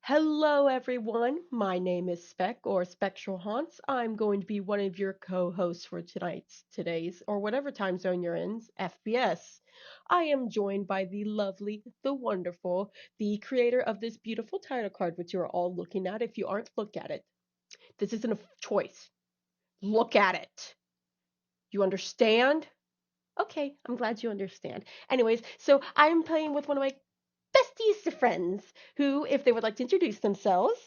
Hello, everyone. My name is Spec or Spectral Haunts. I'm going to be one of your co-hosts for today's, or whatever time zone you're in, FPS. I am joined by the lovely, the wonderful, the creator of this beautiful title card, which you're all looking at. If you aren't, look at it. This isn't a choice. Look at it. You understand? Okay, I'm glad you understand. Anyways, so I'm playing with one of my besties friends who, if they would like to introduce themselves.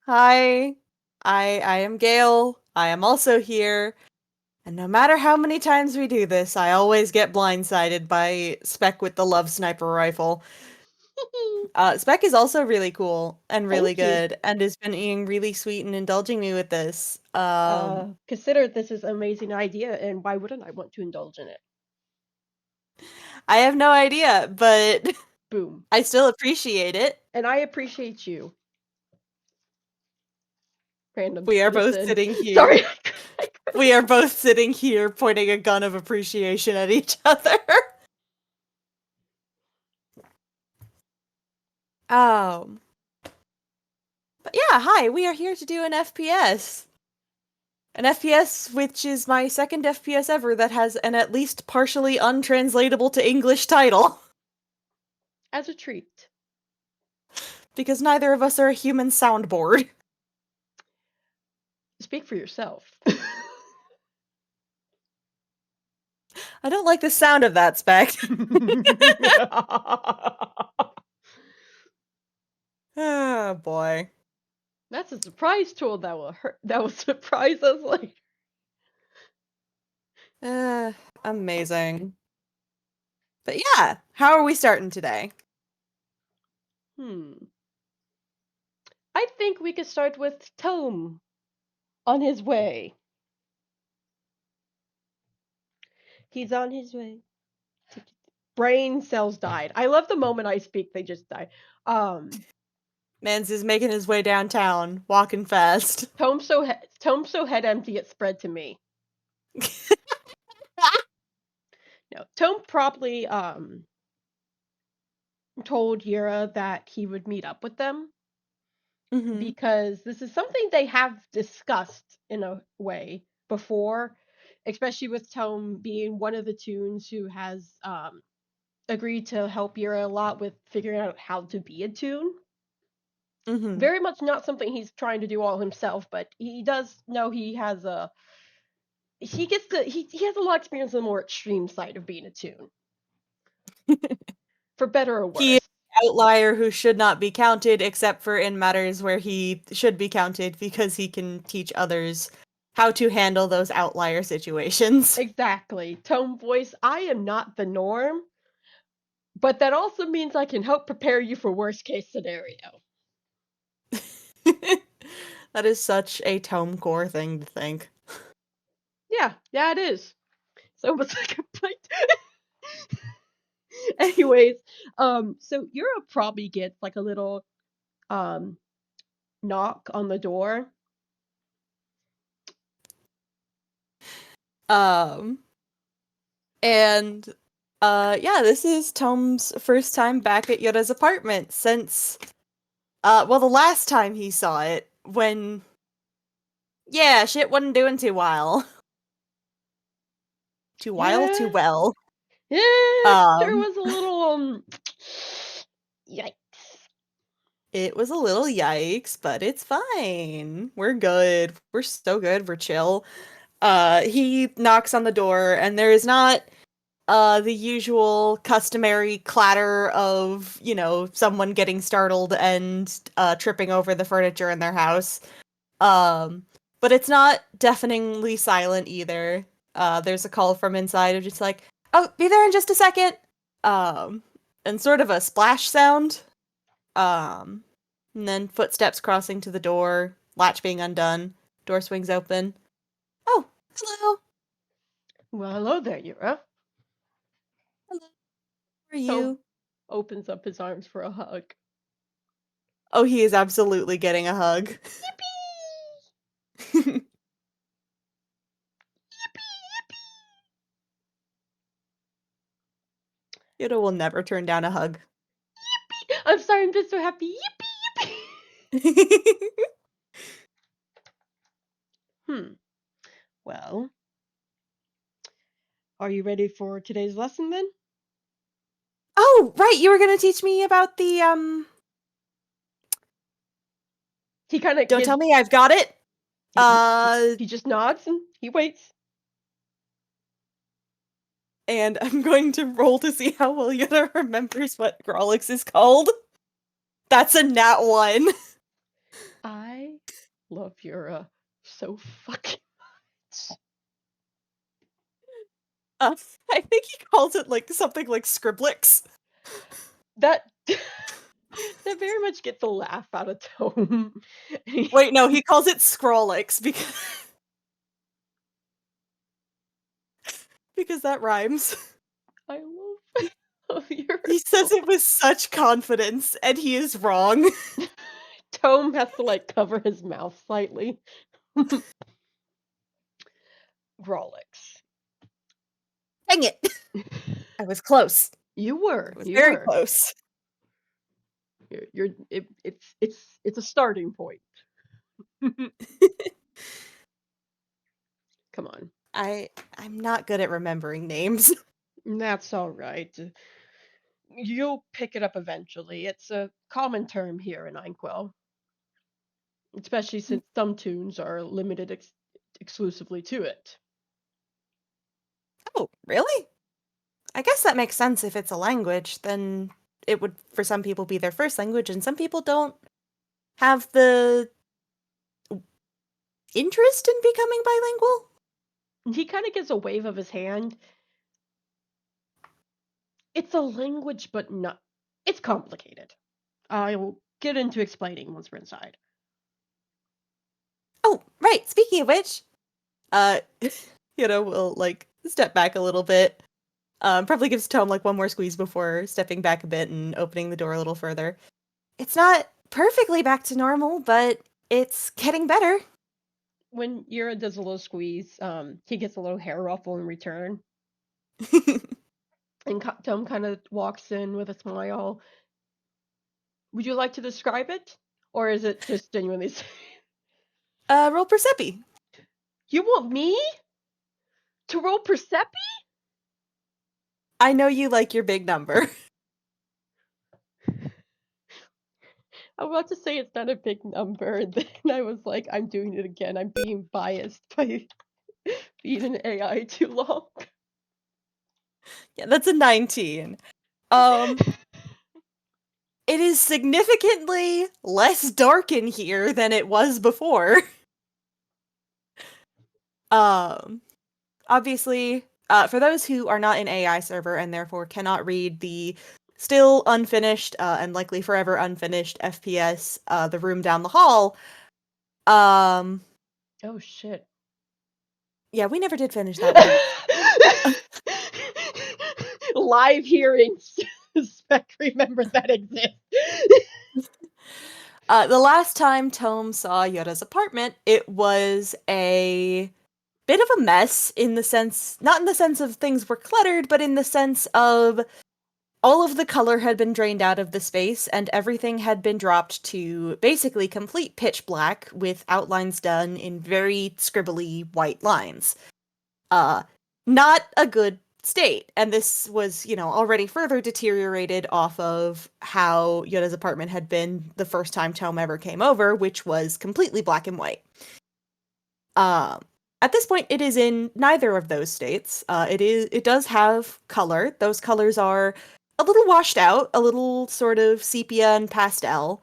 Hi, I am Gail. I am also here. And no matter how many times we do this, I always get blindsided by Spec with the love sniper rifle. Spec is also really cool and really Thank you. good and has been being really sweet and indulging me with this. Consider this is an amazing idea, and why wouldn't I want to indulge in it? I have no idea, but Boom. I still appreciate it. And I appreciate you, random We are both citizen. sitting here. Sorry, I couldn't. We are both sitting here pointing a gun of appreciation at each other. Um, But yeah, hi, we are here to do an FPS. An FPS which is my second FPS ever that has an at least partially untranslatable to English title. As a treat. Because neither of us are a human soundboard. Speak for yourself. I don't like the sound of that, Spec. Oh boy. That's a surprise tool that will hurt. That will surprise us later. Uh, Amazing. But yeah, how are we starting today? Hmm. I think we could start with Tome on his way. He's on his way. Brain cells died. I love the moment I speak, they just die. Mans is making his way downtown, walking fast. Tome's so head empty it spread to me. No, Tome promptly told Yuura that he would meet up with them Mm-hmm. because this is something they have discussed in a way before, especially with Tome being one of the toons who has agreed to help Yuura a lot with figuring out how to be a toon. Mm-hmm. Very much not something he's trying to do all himself, but he does know he has a he has a lot of experience on the more extreme side of being a toon, for better or He is worse. an outlier who should not be counted, except for in matters where he should be counted because he can teach others how to handle those outlier situations. Exactly. Tone voice, I am not the norm, but that also means I can help prepare you for worst case scenario. That is such a tome core thing to think. Yeah, it is. It's almost like a plate. Anyways, so Europe probably gets like a little um knock on the door. Um, and yeah, this is Tome's first time back at Yoda's apartment since well, the last time he saw it when yeah, shit wasn't doing too well. Too while, too Yeah, well. yeah, there Um was a little yikes. It was a little yikes, but it's fine. We're good. We're so good. We're chill. He knocks on the door, and there is not the usual customary clatter of, someone getting startled and tripping over the furniture in their house. Um, but it's not deafeningly silent either. There's a call from inside of just like, "Oh, be there in just a second." Um, and sort of a splash sound. Um, and then footsteps crossing to the door, latch being undone, door swings open. Oh, hello. Well, hello there, Yura. Hello. How are Tome you? opens up his arms for a hug. Oh, he is absolutely getting a hug. Yippee! Yoda will never turn down a hug. I'm just so happy. Yippee, yippee. Well, are you ready for today's lesson then? Oh, right, you were gonna teach me about the He kind of don't gives. tell me I've got it. He, Uh he just nods and he waits. and I'm going to roll to see how well Yoda remembers what Grolix is called. That's a nat 1. I love Yura so fucking much. Uh, I think he calls it like something like Scriblix. That that very much gets a laugh out of Tome. Wait, no, he calls it Scrollix because that rhymes. I love Yura He so says it with such confidence, and he is wrong. much. Tome has to like cover his mouth slightly. Grolix. Dang it! I was close. You I were, was you very were. close. It's a starting point. Come on. I'm not good at remembering names. That's all right. You'll pick it up eventually. It's a common term here in Inkwell, especially since some tunes are limited exclusively to it. Oh, really? I guess that makes sense if it's a language, then it would for some people be their first language, and some people don't have the interest in becoming bilingual. He kind of gives a wave of his hand. It's a language, but not. It's complicated. I'll get into explaining once we're inside. Oh, right. Speaking of which, uh, we'll like step back a little bit. Probably gives Tome like one more squeeze before stepping back a bit and opening the door a little further. It's not perfectly back to normal, but it's getting better. When Yura does a little squeeze, he gets a little hair ruffle in return, and Tom kind of walks in with a smile. Would you like to describe it, or is it just genuinely? Roll Percepi. You want me to roll Percepi? I know you like your big number. I was about to say it's not a big number, and then I was like, I'm doing it again. I'm being biased by being an AI too long. Yeah, that's a 19. Um, it is significantly less dark in here than it was before. Um, Obviously, for those who are not in AI server and therefore cannot read the still unfinished and likely forever unfinished FPS, the room down the hall. Um, Oh shit. yeah, we never did finish that one. Live hearings. Spec, remember that exists. The last time Tome saw Yoda's apartment, it was a bit of a mess in the sense, not in the sense of things were cluttered, but in the sense of all of the color had been drained out of the space and everything had been dropped to basically complete pitch black with outlines done in very scribbly white lines. Uh, Not a good state. And this was, already further deteriorated off of how Yoda's apartment had been the first time Tome ever came over, which was completely black and white. Um, at this point, it is in neither of those states. It does have color. Those colors are a little washed out, a little sort of sepia and pastel.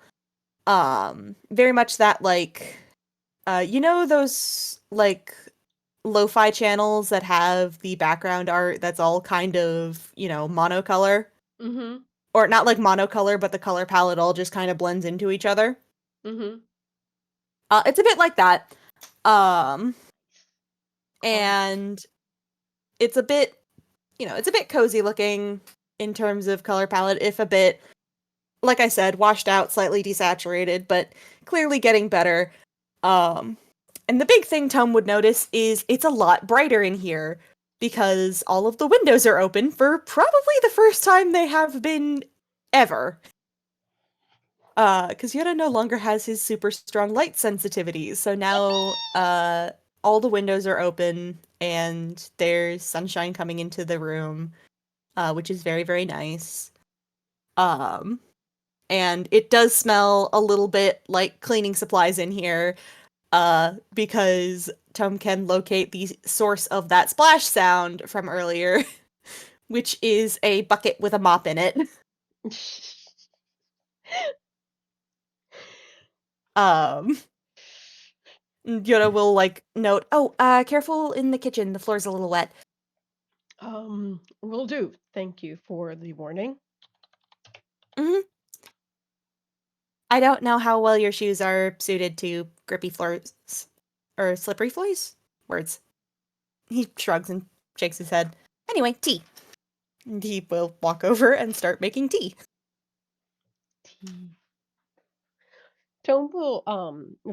Very much that like, those like lo-fi channels that have the background art that's all kind of monocolor, Mm-hmm. or not like monocolor, but the color palette all just kind of blends into each other. Mm-hmm. It's a bit like that. Um, Calm. and it's a bit it's a bit cozy looking in terms of color palette, if a bit, like I said, washed out, slightly desaturated, but clearly getting better. Um, and the big thing Tom would notice is it's a lot brighter in here because all of the windows are open for probably the first time they have been ever. Because Yoda no longer has his super strong light sensitivity, so now all the windows are open and there's sunshine coming into the room, which is very, very nice. Um, and it does smell a little bit like cleaning supplies in here, because Tome can locate the source of that splash sound from earlier, which is a bucket with a mop in it. Um, Yoda will like note, "Oh, careful in the kitchen. The floor's a little wet." Will do. Thank you for the warning. Hmm. I don't know how well your shoes are suited to grippy floors or slippery floors. Words. He shrugs and shakes his head. Anyway, tea. And he will walk over and start making tea. Tea. Tone will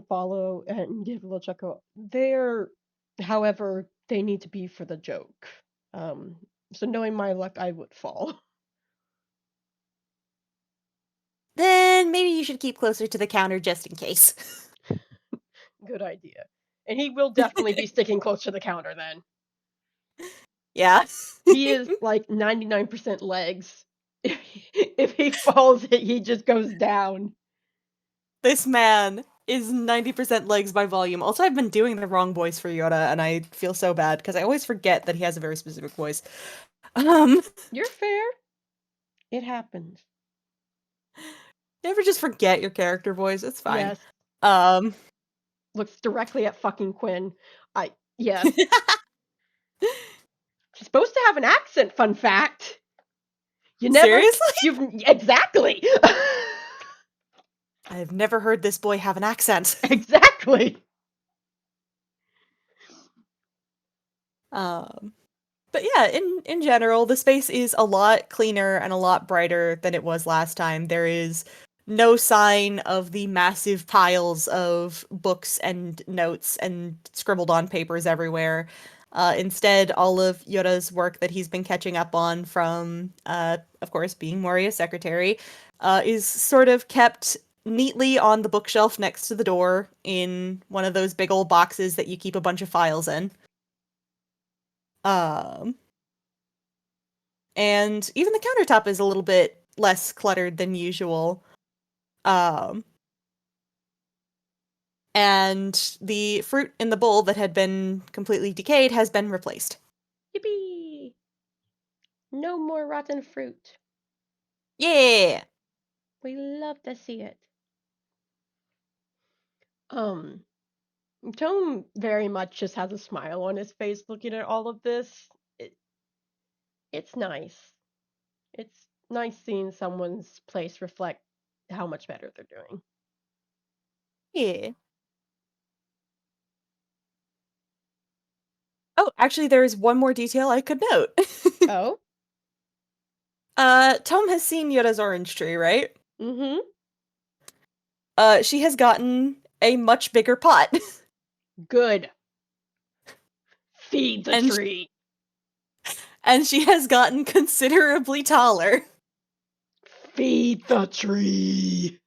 follow and give a little chuckle. However, they need to be for the joke. Um, so knowing my luck, I would fall. Then maybe you should keep closer to the counter just in case. Good idea. And he will definitely be sticking close to the counter then. Yeah. He is like 99% legs. If he falls, he just goes down. This man is 90% legs by volume. Also, I've been doing the wrong voice for Yoda, and I feel so bad because I always forget that he has a very specific voice. Um, You're fair. It happens. Never just forget your character voice. It's fine. Yes. Um, Looks directly at fucking Quinn. Yes. She's supposed to have an accent, fun fact. You never, Seriously? you've, exactly. I've never heard this boy have an accent. Exactly. Um, but yeah, in general, the space is a lot cleaner and a lot brighter than it was last time. There is no sign of the massive piles of books and notes and scribbled on papers everywhere. Instead, all of Yoda's work that he's been catching up on from, of course, being Moria's secretary, is sort of kept neatly on the bookshelf next to the door in one of those big old boxes that you keep a bunch of files in. Um, and even the countertop is a little bit less cluttered than usual. Um, and the fruit in the bowl that had been completely decayed has been replaced. Yippee. No more rotten fruit. Yeah! We love to see it. Um, Tone very much just has a smile on his face looking at all of this. It, it's nice. It's nice seeing someone's place reflect how much better they're doing. Yeah. Oh, actually, there is one more detail I could note. Oh? Tome has seen Yoda's orange tree, right? Mm-hmm. She has gotten a much bigger pot. Good. Feed the and tree. and she has gotten considerably taller. Feed the tree.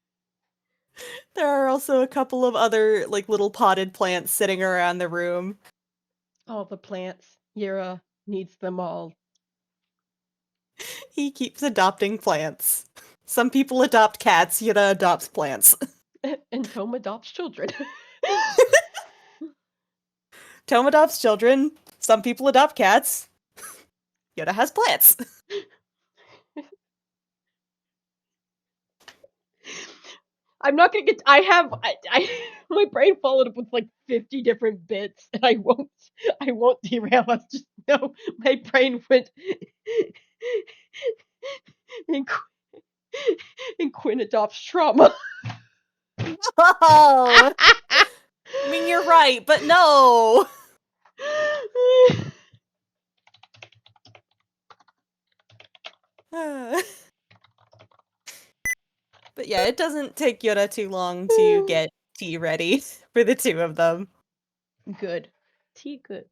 There are also a couple of other like little potted plants sitting around the room. All the plants. Yuura needs them all. He keeps adopting plants. Some people adopt cats, Yoda adopts plants. And Tome adopts children. Tome adopts children. Some people adopt cats. Yoda has plants. I'm not gonna get. My brain followed up with like 50 different bits, and I won't derail us. Just know my brain went. and, and Quinn adopts trauma. Oh, I mean, you're right, but no. But yeah, it doesn't take Yoda too long to get tea ready for the two of them. Good. Tea good.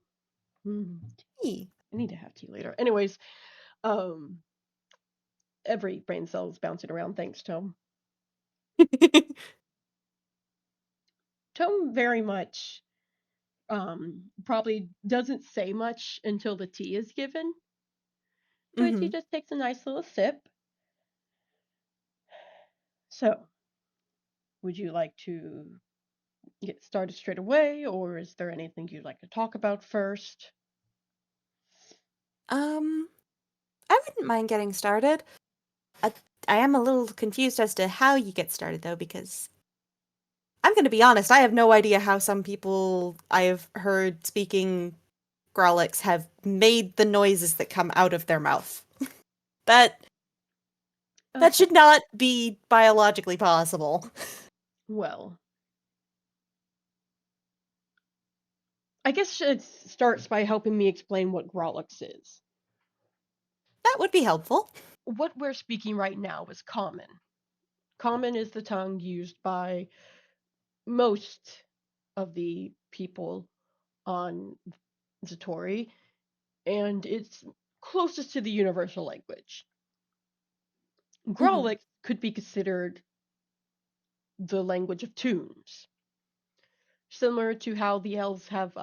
Mm, Tea. I need to have tea later. Anyways, um, every brain cell is bouncing around. Thanks, Tom. Tome very much probably doesn't say much until the tea is given, but he Hmm. just takes a nice little sip. So, would you like to get started straight away, or is there anything you'd like to talk about first? Um, I wouldn't mind getting started. I, I am a little confused as to how you get started, though, because I'm going to be honest, I have no idea how some people I have heard speaking Growlix have made the noises that come out of their mouth. That that Okay, should not be biologically possible. well, I guess it starts by helping me explain what Grolix is. That would be helpful. What we're speaking right now is common. Common is the tongue used by most of the people on Zatori, and it's closest to the universal language. Hmm. Grolic could be considered the language of tunes, similar to how the elves have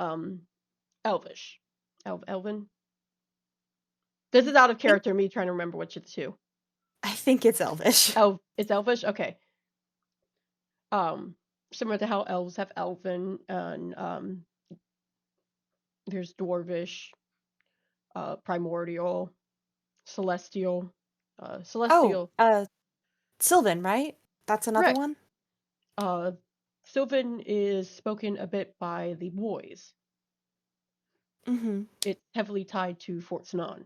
Elvish. Elven? This I is out of think character, me trying to remember which of the two. I think it's Elvish. It's Elvish? Okay. Um, Similar to how elves have Elven, and there's Dwarvish, Primordial, Celestial. Oh, Celestial, Sylvan, right? That's another correct. one? Uh, Sylvan is spoken a bit by the boys. Hmm. It's heavily tied to Fort Sinan.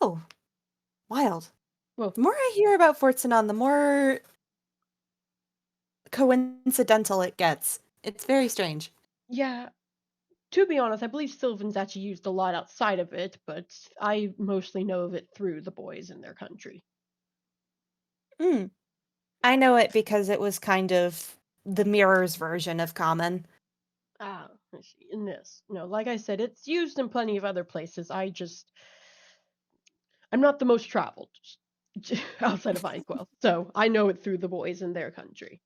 Oh, wild. Well, The more I hear about Fort Sinan, the more coincidental it gets. It's very strange. yeah, to be honest, I believe Sylvan's actually used a lot outside of it, but I mostly know of it through the boys in their country. Mm. I know it because it was kind of the mirror's version of common. Ah, I see. In this. No, like I said, it's used in plenty of other places. I'm not the most traveled outside of Inkwell, so I know it through the boys in their country.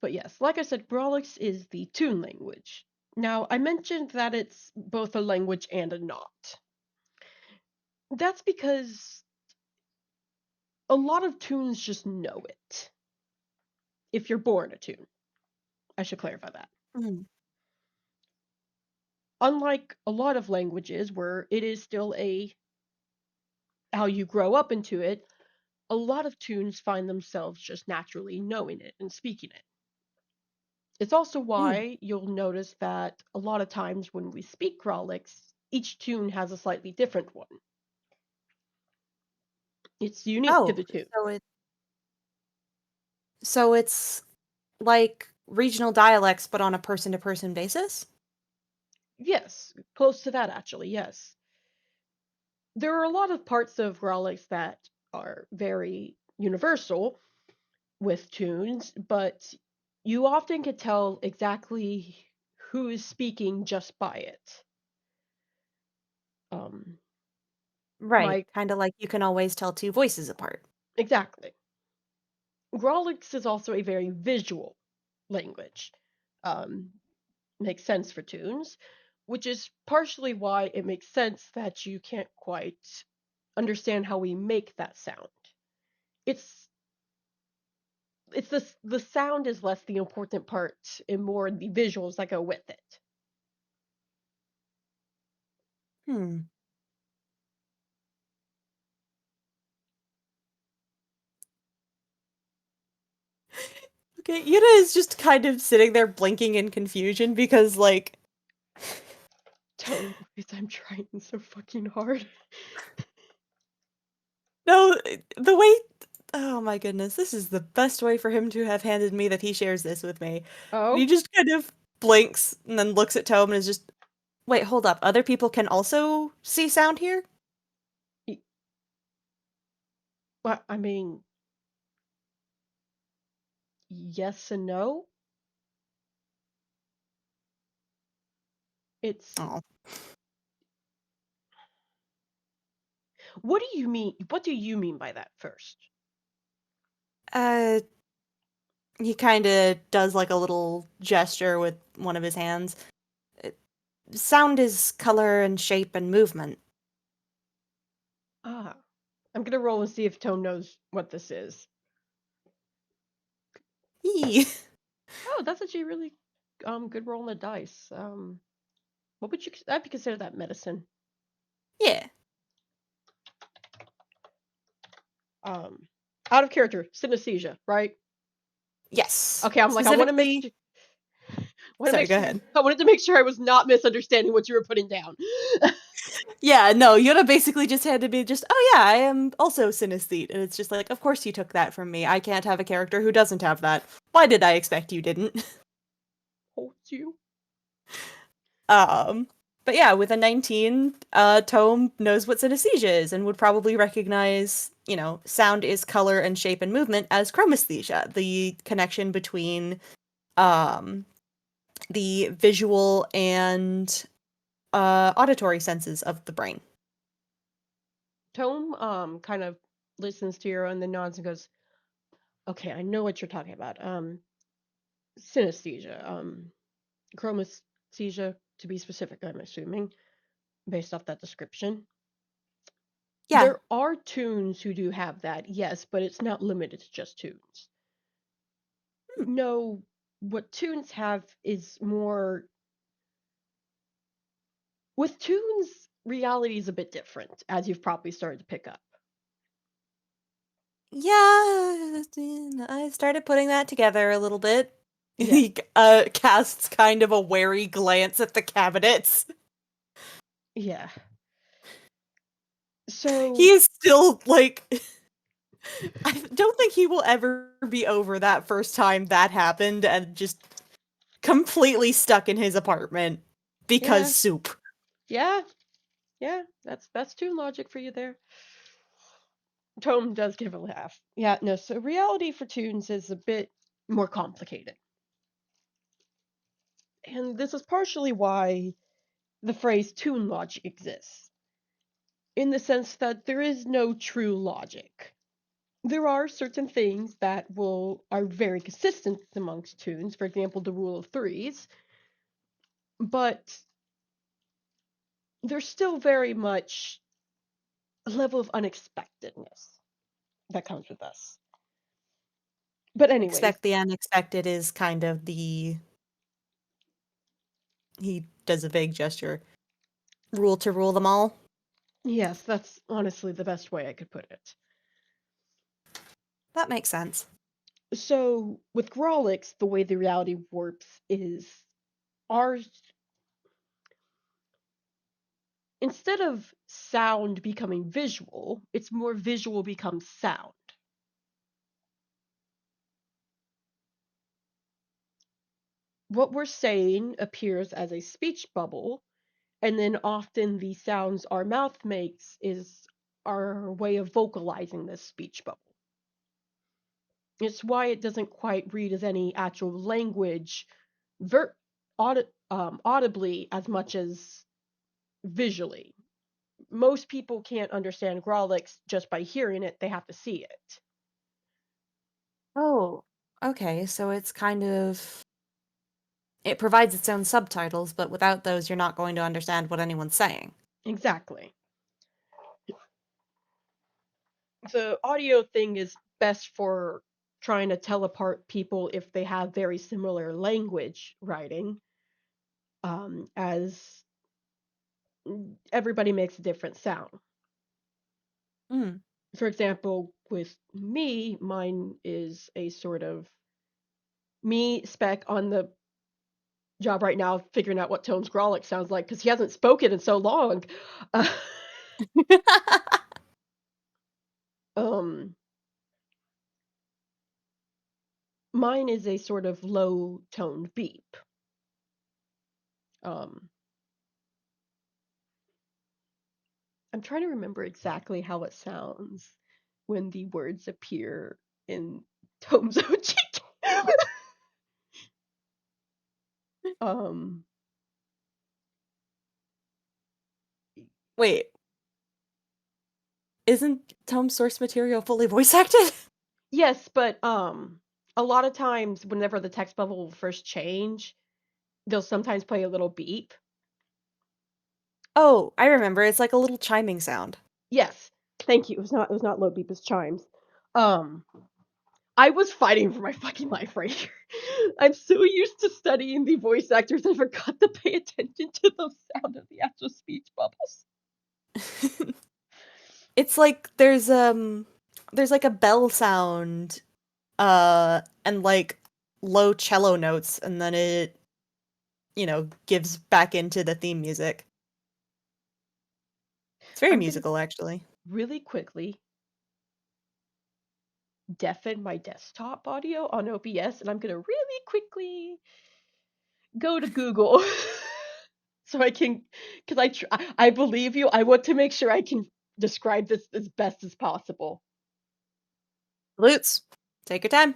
But yes, like I said, Brawlix is the Toon language. Now, I mentioned that it's both a language and a not. That's because a lot of Toons just know it. If you're born a Toon, I should clarify that. Mm. Unlike a lot of languages where it is still a how you grow up into it, a lot of Toons find themselves just naturally knowing it and speaking it. It's also Mm. why you'll notice that a lot of times when we speak Growlix, each Toon has a slightly different one. It's unique to Oh, the Toon. so it's like regional dialects, but on a person-to-person basis? Yes, close to that actually, yes. There are a lot of parts of Growlix that are very universal with tunes, but you often can tell exactly who is speaking just by it. Um, Right, my kind of like you can always tell two voices apart. exactly. Growlix is also a very visual language. Um, Makes sense for tunes, which is partially why it makes sense that you can't quite understand how we make that sound. It's the sound is less the important part and more the visuals that go with it. Hmm. Okay, Yuna is just kind of sitting there blinking in confusion because, like, Tone voice, I'm trying so fucking hard. no, the way. Oh my goodness, this is the best way for him to have handed me that he shares this with me. He Oh, just kind of blinks and then looks at Tome and is just, wait, hold up. Other people can also see sound here? well, I mean, yes and no. It's Oh. What do you mean? What do you mean by that first? Uh, he kind of does like a little gesture with one of his hands. Uh, Sound is color and shape and movement. Ah, I'm gonna roll and see if Tone knows what this is. Eee. Oh, that's actually really good roll on the dice. What would you? I'd be consider that medicine. Yeah. Um, Out of character, synesthesia, right? Yes. Okay, I'm like I want to make Specifically, sure. Want to sorry, make go sure. ahead. I wanted to make sure I was not misunderstanding what you were putting down. Yeah, no, Yoda basically just had to be just, oh yeah, I am also synesthete. And it's just like, of course you took that from me. I can't have a character who doesn't have that. Why did I expect you didn't? Holds you. Um, but yeah, with a 19, Tome knows what synesthesia is and would probably recognize, sound is color and shape and movement as chromesthesia, the connection between um the visual and auditory senses of the brain. Tome kind of listens to you and then nods and goes, "Okay, I know what you're talking about. Synesthesia, chromesthesia to be specific. I'm assuming based off that description. Yeah. There are toons who do have that, yes, but it's not limited to just toons. Hmm. No, what toons have is more with toons. Reality is a bit different, as you've probably started to pick up. Yeah, I started putting that together a little bit. Yeah, He casts kind of a wary glance at the cabinets. yeah. He So is still like I don't think he will ever be over that first time that happened and just completely stuck in his apartment because yeah, soup. yeah, yeah. That's toon logic for you there. Tome does give a laugh. Yeah, no. So reality for toons is a bit more complicated, and this is partially why the phrase toon logic exists, in the sense that there is no true logic. There are certain things that will are very consistent amongst toons, for example, the rule of threes, but there's still very much a level of unexpectedness that comes with us. But anyways, Expect the unexpected is kind of the he does a vague gesture. Rule to rule them all. yes, that's honestly the best way I could put it. That makes sense. So with Grawlix, the way the reality warps is ours. Instead of sound becoming visual, it's more visual becomes sound. What we're saying appears as a speech bubble, and then often the sounds our mouth makes is our way of vocalizing this speech bubble. It's why it doesn't quite read as any actual language audibly as much as visually. Most people can't understand Growlix just by hearing it, they have to see it. Oh, okay. So it's kind of it provides its own subtitles, but without those, you're not going to understand what anyone's saying. Exactly. The audio thing is best for trying to tell apart people if they have very similar language writing, as everybody makes a different sound. Mm. For example, with me, mine is a sort of me spec on the job right now, figuring out what Tone's Grolic sounds like because he hasn't spoken in so long. Uh, um, Mine is a sort of low toned beep. Um, I'm trying to remember exactly how it sounds when the words appear in Tome's OG. um, Wait, Isn't Tome's source material fully voice acted? Yes, but a lot of times whenever the text bubble will first change, they'll sometimes play a little beep. Oh, I remember. It's like a little chiming sound. Yes. Thank you. It was not low beep, it's chimes. Um I was fighting for my fucking life right here. I'm so used to studying the voice actors, I forgot to pay attention to the sound of the actual speech bubbles. It's like there's like a bell sound and like low cello notes and then it, gives back into the theme music. It's very I'm gonna musical actually. really quickly deafen my desktop audio on OBS, and I'm gonna really quickly go to Google so I can, because I believe you. I want to make sure I can describe this as best as possible. Lutes. Take your time.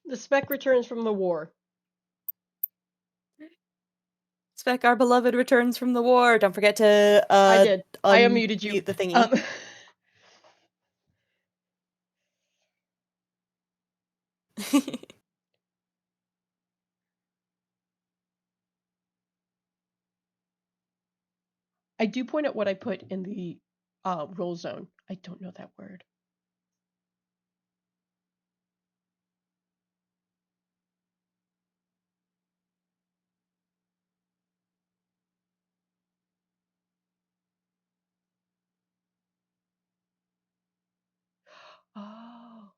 The spec returns from the war. Spec, our beloved returns from the war. Don't forget to I did. I unmuted you. unmute the thingy. Um, I do point out what I put in the roll zone. I don't know that word. Oh.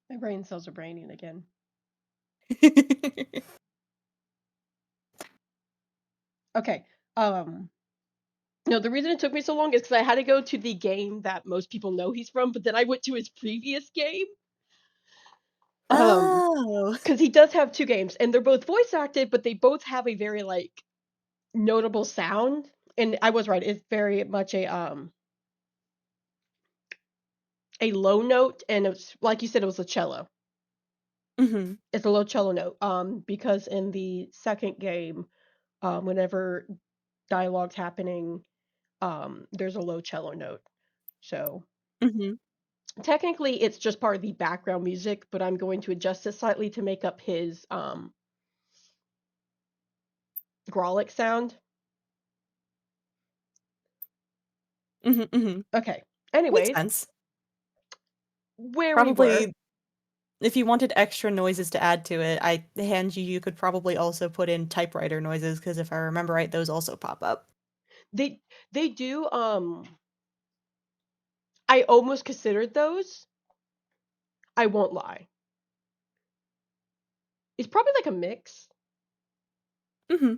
My brain cells are braining again. Okay. No, the reason it took me so long is because I had to go to the game that most people know he's from, but then I went to his previous game. Um, Oh. because he does have two games, and they're both voice acted, but they both have a very like notable sound. And I was right; it's very much a low note, and it's like you said, it was a cello. Hmm. It's a low cello note. Because in the second game, whenever dialogue's happening, there's a low cello note. So Hmm. technically, it's just part of the background music, but I'm going to adjust it slightly to make up his growlic sound. Hmm. Hmm. Okay. Makes Anyways, sense. where we were. Probably If you wanted extra noises to add to it, I hand you could probably also put in typewriter noises because if I remember right, those also pop up. They they do. I almost considered those. I won't lie. It's probably like a mix. Hmm.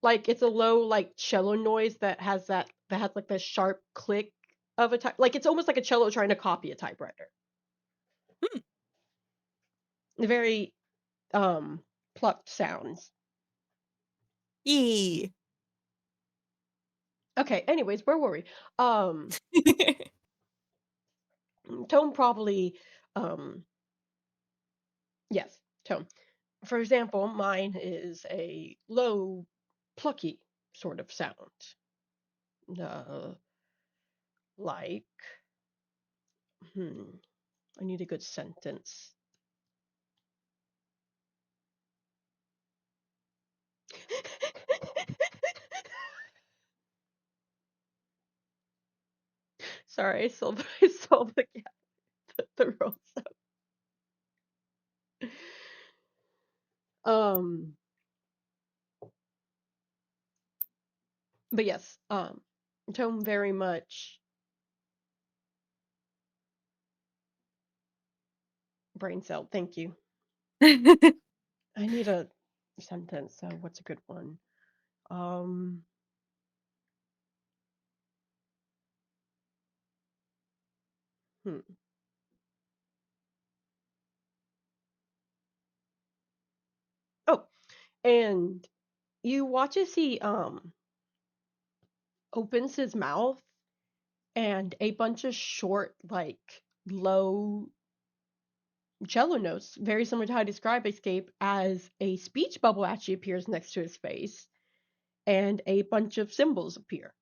Like it's a low like cello noise that has like the sharp click of a type. Like it's almost like a cello trying to copy a typewriter. Very plucked sounds. Yee. Okay, anyways, where were we? Um Tone probably um yes, tone. For example, mine is a low plucky sort of sound. Uh like hmm, I need a good sentence. Sorry, I saw the roll. Um but yes, tone very much brain cell. Thank you. I need a sentence. So what's a good one? Um, hmm. Oh, and you watch as he opens his mouth and a bunch of short, like low cello notes, very similar to how I describe Escape, as a speech bubble actually appears next to his face and a bunch of symbols appear.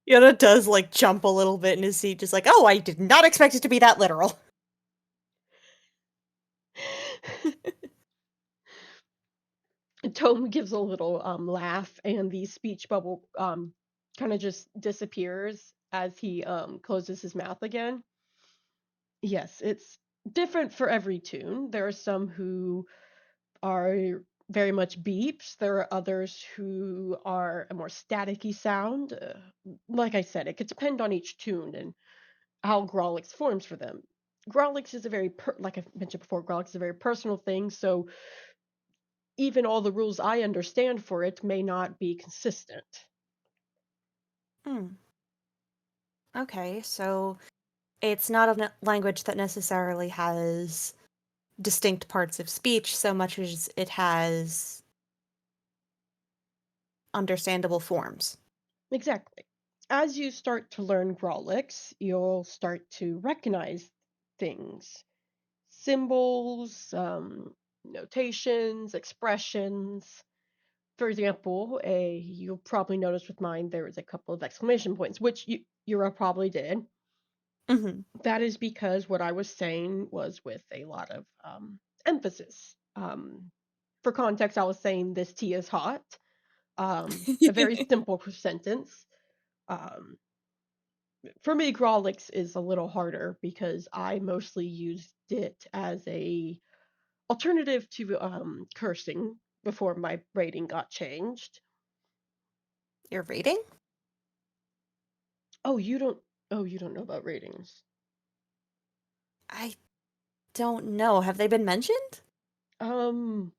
Yoda does like jump a little bit in his seat, just like, oh, I did not expect it to be that literal. Tome gives a little laugh, and the speech bubble kind of just disappears as he closes his mouth again. Yes, it's different for every toon. There are some who are very much beeps. There are others who are a more staticky sound. Like I said, it could depend on each toon and how Grolix forms for them. Grolix is a like I mentioned before, Grolix is a very personal thing, so even all the rules I understand for it may not be consistent. Hmm. Okay, so it's not a language that necessarily has distinct parts of speech so much as it has understandable forms. Exactly. As you start to learn Grolix, you'll start to recognize things, symbols, notations, expressions. For example, you'll probably notice with mine there is a couple of exclamation points, which Yura probably did. Hmm. That is because what I was saying was with a lot of emphasis. For context, I was saying this tea is hot. A very simple sentence. Um, for me, Grawlix is a little harder because I mostly used it as a alternative to cursing before my rating got changed. Your rating? Oh, you don't. Oh, you don't know about ratings. I don't know. Have they been mentioned? Um,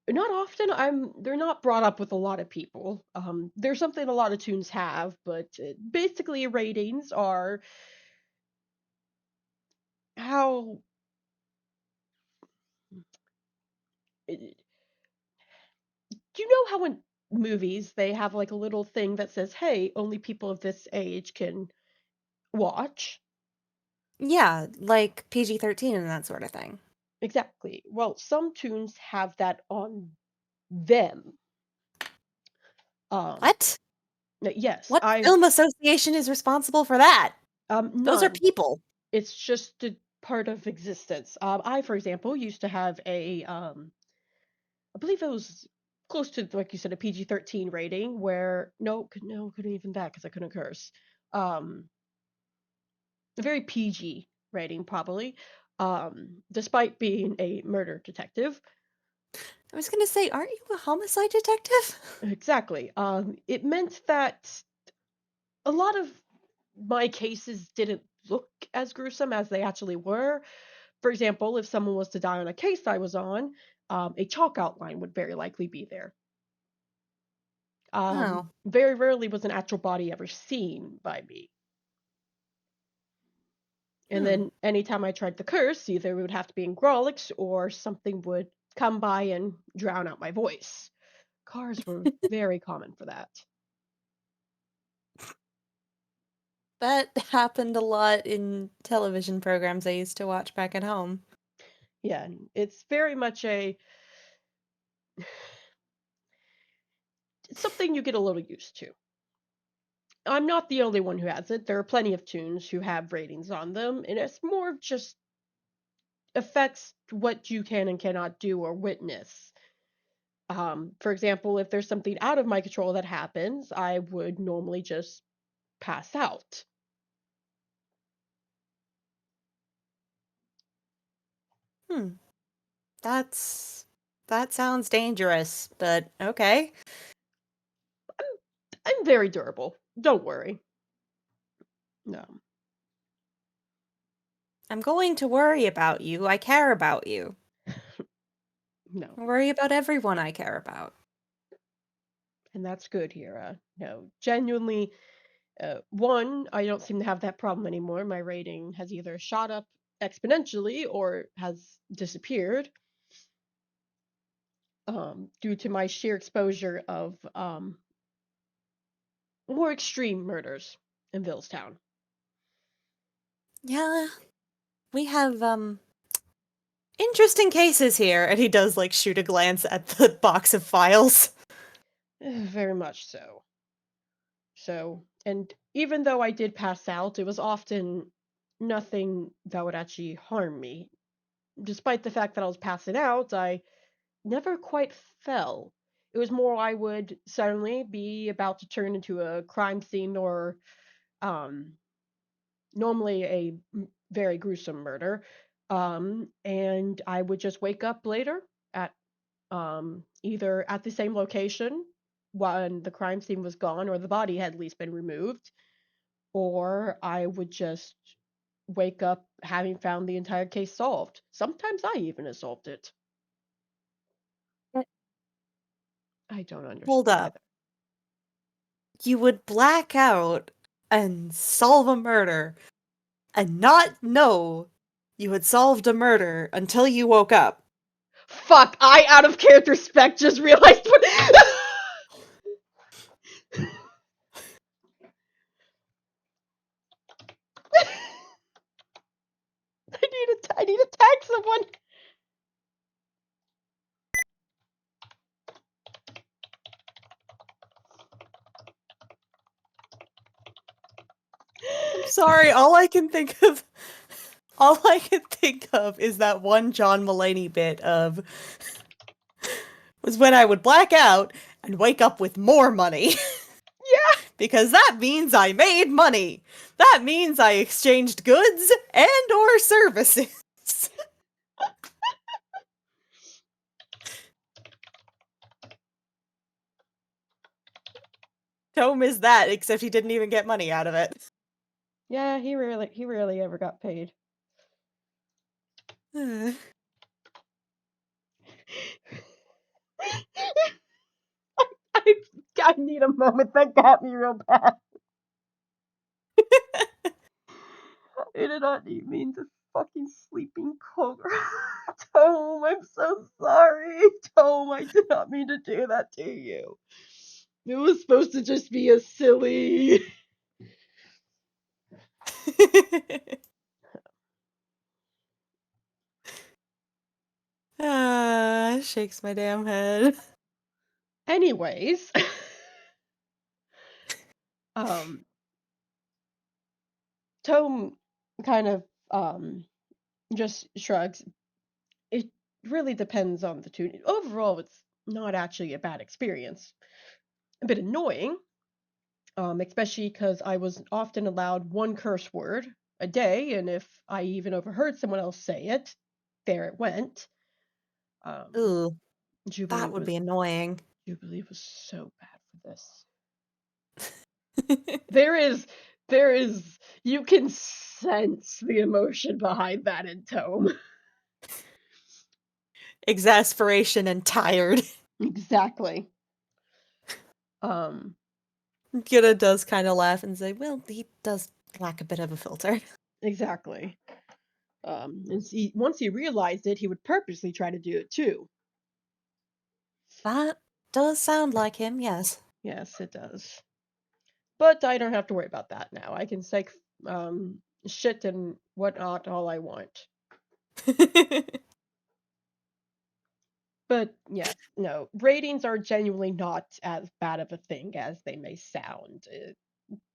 Not often. They're not brought up with a lot of people. There's something a lot of tunes have, but basically ratings are how. Do you know how in movies they have like a little thing that says, "Hey, only people of this age can watch"? Yeah, like PG-13 and that sort of thing. Exactly. Well, some tunes have that on them. Um, What? yes, What I've film association is responsible for that? Those are none. people. It's just a part of existence. I, for example, used to have I believe it was close to like you said a PG-13 rating where no couldn't even that because I couldn't curse. Um, very PG. rating, probably. Despite being a murder detective. I was gonna say, aren't you a homicide detective? Exactly. It meant that a lot of my cases didn't look as gruesome as they actually were. For example, if someone was to die on a case I was on, a chalk outline would very likely be there. Oh. Very rarely was an actual body ever seen by me. And Hmm. then anytime I tried the curse, either it would have to be in Grolix or something would come by and drown out my voice. Cars were very common for that. That happened a lot in television programs I used to watch back at home. Yeah, it's very much it's something you get a little used to. I'm not the only one who has it. There are plenty of tunes who have ratings on them, and it's more of just affects what you can and cannot do or witness. For example, if there's something out of my control that happens, I would normally just pass out. Hmm. That sounds dangerous, but okay. I'm very durable. Don't worry. No, I'm going to worry about you. I care about you. no. I worry about everyone I care about. And that's good here. No, genuinely, one, I don't seem to have that problem anymore. My rating has either shot up exponentially or has disappeared due to my sheer exposure of more extreme murders in Villestown. Yeah, we have interesting cases here, and he does like shoot a glance at the box of files. Very much so. So, and even though I did pass out, it was often nothing that would actually harm me. Despite the fact that I was passing out, I never quite fell. It was more I would suddenly be about to turn into a crime scene or um, normally a very gruesome murder. And I would just wake up later at either at the same location when the crime scene was gone or the body had at least been removed, or I would just wake up having found the entire case solved. Sometimes I even have solved it. I don't Hold understand up. either. You would black out and solve a murder and not know you had solved a murder until you woke up. Fuck, I out of character spec just realized what I need to tag someone. I'm sorry, all I can think of is that one John Mulaney bit of was when I would black out and wake up with more money. Yeah, Because that means I made money. That means I exchanged goods and or services. Tome is that, except he didn't even get money out of it. yeah, he rarely ever got paid. I, I need a moment that got me real bad. I did not mean to fucking sleeping cobra. Tome, I'm so sorry. Tome, I did not mean to do that to you. It was supposed to just be a silly. Shakes my damn head. Anyways, um, Tome kind of just shrugs. It really depends on the tune. Overall, it's not actually a bad experience. A bit annoying, especially because I was often allowed one curse word. a day, and if I even overheard someone else say it, there it went. Um, Ooh, Jubilee that would was be annoying. Jubilee was so bad for this. There is there is you can sense the emotion behind that in Tome. Exasperation and tired. Exactly. Um, Gyura does kind of laugh and say, well, he does lack a bit of a filter. exactly. Once he realized it, he would purposely try to do it too. That does sound like him, yes. Yes, it does. But I don't have to worry about that now. I can say shit and whatnot all I want. But yes, no, ratings are genuinely not as bad of a thing as they may sound.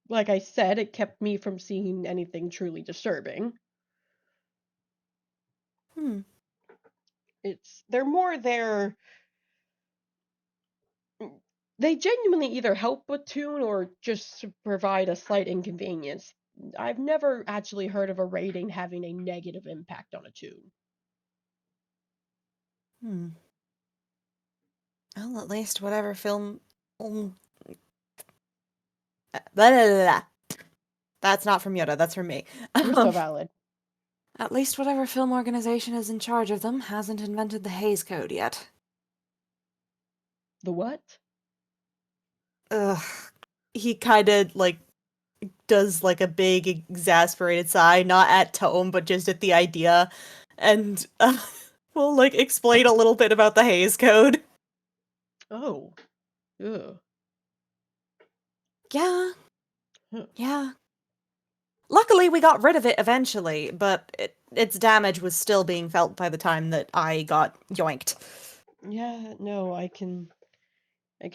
Like I said, it kept me from seeing anything truly disturbing. Hmm. They're more there. They genuinely either help with tune or just provide a slight inconvenience. I've never actually heard of a rating having a negative impact on a tune. Hmm. Well, at least whatever film. Blah, blah, blah, blah. That's not from Yoda, that's from me. You're so valid. At least whatever film organization is in charge of them hasn't invented the Hays Code yet. The what? Ugh. He kind of, like, does, like, a big, exasperated sigh, not at Tome, but just at the idea. And, we'll, like, explain a little bit about the Hays Code. Oh. Ugh. Yeah, Huh. yeah. Luckily, we got rid of it eventually, but its damage was still being felt by the time that I got yoinked. Yeah, no, I can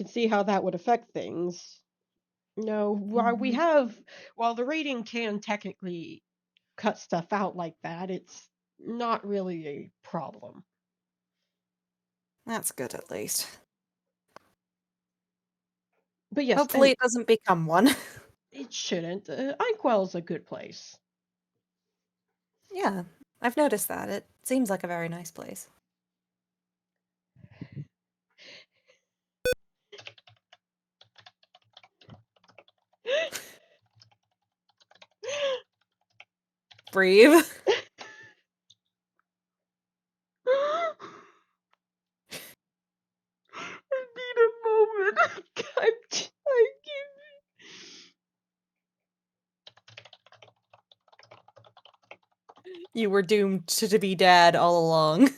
see how that would affect things. No, Mhm. while the rating can technically cut stuff out like that, it's not really a problem. That's good, at least. But yes, Hopefully, and it doesn't become one. it shouldn't. Inkwell's a good place. Yeah, I've noticed that. It seems like a very nice place. Breathe. I need a moment. I You were doomed to be dad all along.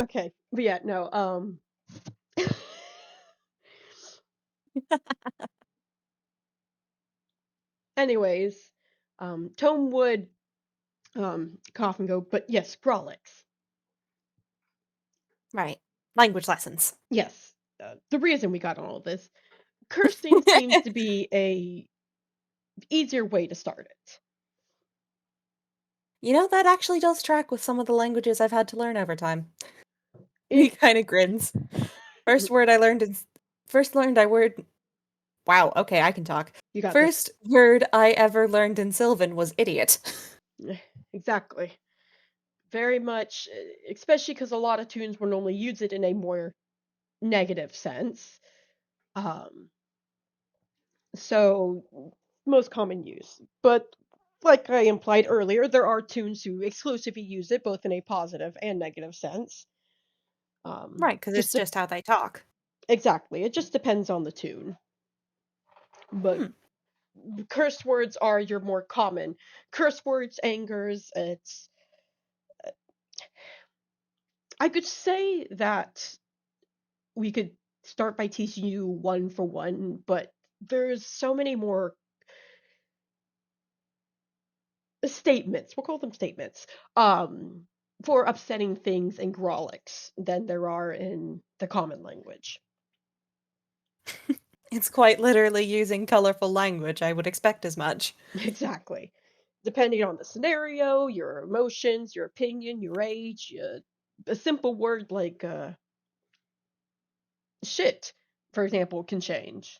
okay, but yeah, no. Anyways, Tome would cough and go, but yes, Grolix. Right. Language lessons. Yes, the reason we got on all this. Cursing seems to be a easier way to start it. You know, that actually does track with some of the languages I've had to learn over time. He It kind of grins. First word I learned is. First learned I word. Wow, okay, I can talk. you got this. First word I ever learned in Sylvan was idiot. Exactly. Very much, especially because a lot of tunes will normally use it in a more negative sense. Um, so most common use. But like I implied earlier, there are tunes who exclusively use it both in a positive and negative sense. Right, because it's just how they talk. Exactly. It just depends on the tune. But Hmm. curse words are your more common. Curse words, angers, it's I could say that we could start by teaching you one for one, but there's so many more statements. We'll call them statements. Um, for upsetting things in Grawlix than there are in the common language. It's quite literally using colorful language. I would expect as much. Exactly. Depending on the scenario, your emotions, your opinion, your age, a simple word like shit, for example, can change.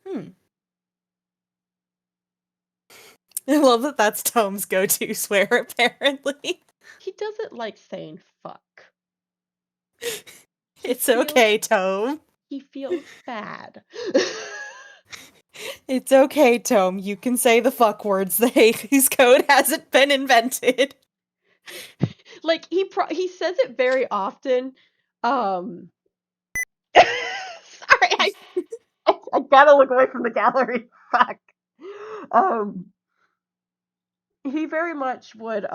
Hmm. I love that that's Tome's go-to swear, apparently. He doesn't like saying fuck. He It's feels okay, Tome. he feels bad. It's okay, Tome. You can say the fuck words. The Hades Code hasn't been invented. Like he says it very often. Um Sorry, I gotta look away from the gallery. Fuck. Um he very much would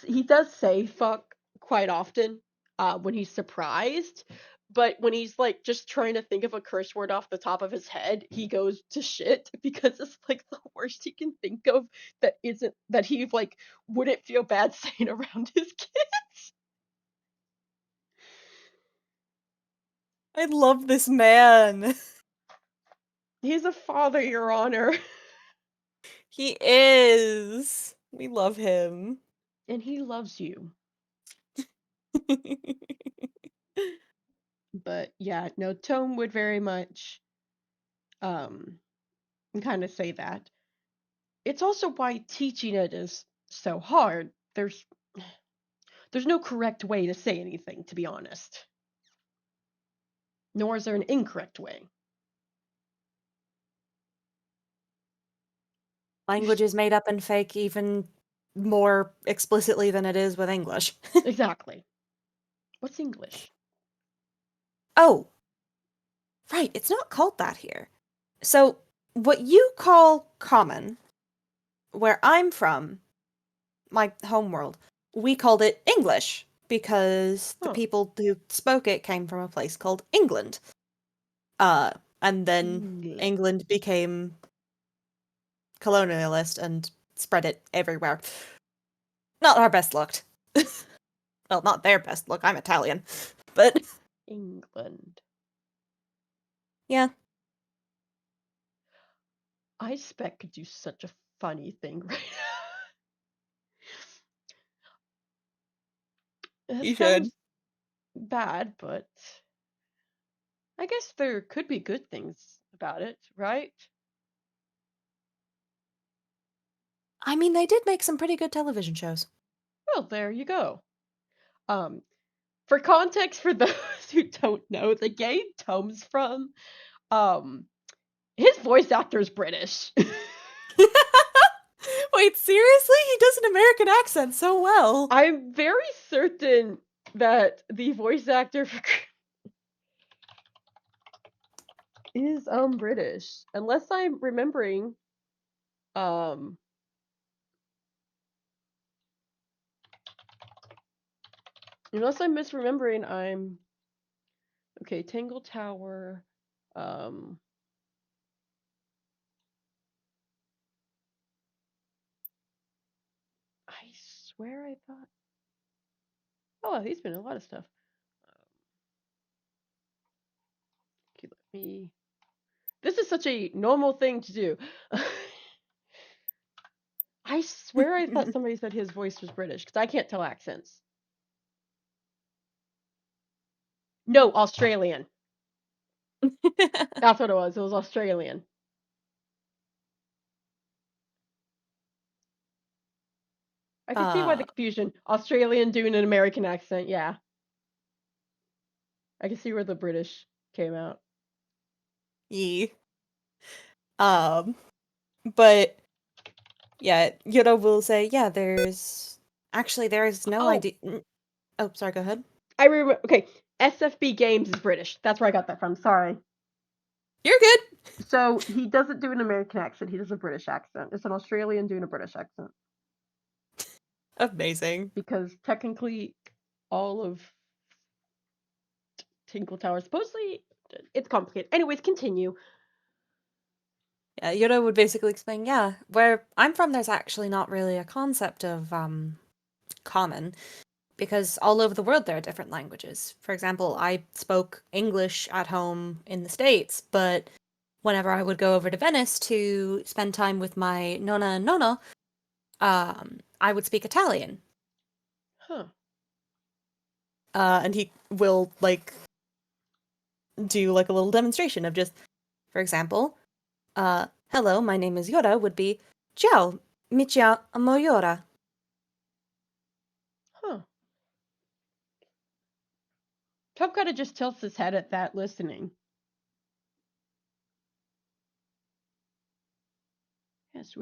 he does say fuck quite often when he's surprised, but when he's like just trying to think of a curse word off the top of his head, he goes to shit because it's like the worst he can think of that isn't that he like wouldn't feel bad saying around his kids. I love this man. He's a father, Your Honor, He is. We love him. and he loves you. But yeah, no, Tome would very much um kind of say that. It's also why teaching it is so hard. There's no correct way to say anything, to be honest. Nor is there an incorrect way. Language is made up and fake even more explicitly than it is with English. Exactly. What's English? Oh, right, it's not called that here. So, what you call common, where I'm from, my homeworld, we called it English because the Huh. people who spoke it came from a place called England. Uh, and then England. England became colonialist and spread it everywhere. Not our best look. Well, not their best look. I'm Italian. But England. yeah, I spec could do such a funny thing right now. It you should. sounds bad, but I guess there could be good things about it, right? I mean, they did make some pretty good television shows. Well, there you go. Um, for context, for those who don't know, the game Tome's from, um, his voice actor is British. Wait, seriously? He does an American accent so well. I'm very certain that the voice actor is British, unless I'm remembering um unless I'm misremembering. I'm okay. Tangle Tower. Um, I swear I thought. Oh, he's been in a lot of stuff. Okay, let me. This is such a normal thing to do. I swear I thought somebody said his voice was British because I can't tell accents. No, Australian. That's what it was. It was Australian. I can see why uh, the confusion. Australian doing an American accent. Yeah, I can see where the British came out. ye. Um, but yeah, Yoda will say, yeah, there is no Oh, idea. Oh, sorry, go ahead. I remember. Okay, SFB Games is British. That's where I got that from. Sorry. You're good. So he doesn't do an American accent. He does a British accent. It's an Australian doing a British accent Amazing. because technically, all of Tinkle Tower supposedly it's complicated. Anyways, continue. Yeah, Yuura would basically explain, yeah, where I'm from, there's actually not really a concept of common because all over the world there are different languages. For example, I spoke English at home in the States, but whenever I would go over to Venice to spend time with my nonna and nonno, I would speak Italian. Huh. And he will like do like a little demonstration of just, for example, hello, my name is Yora would be ciao, mi chiamo Yora. Huh. Tom kind of just tilts his head at that, listening. Yes,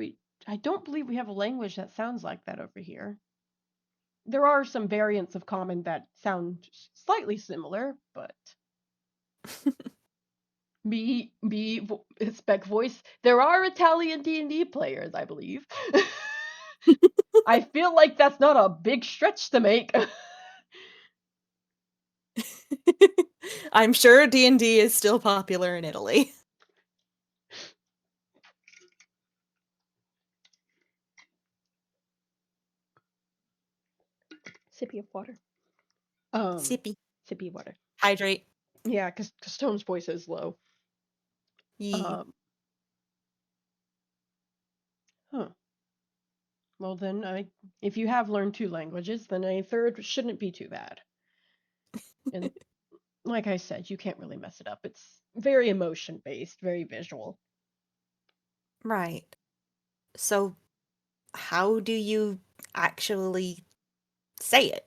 I don't believe we have a language that sounds like that over here. There are some variants of common that sound slightly similar, but spec voice. There are Italian D&D players, I believe. I feel like that's not a big stretch to make. I'm sure D&D is still popular in Italy. Sippy of water. Um, Sippy. Sippy of water. Hydrate. Yeah, because Tone's voice is low. Yee. Um, huh. Well, then, if you have learned 2 languages, then a third shouldn't be too bad. And like I said, you can't really mess it up. It's very emotion based, very visual. Right. So, how do you actually say it?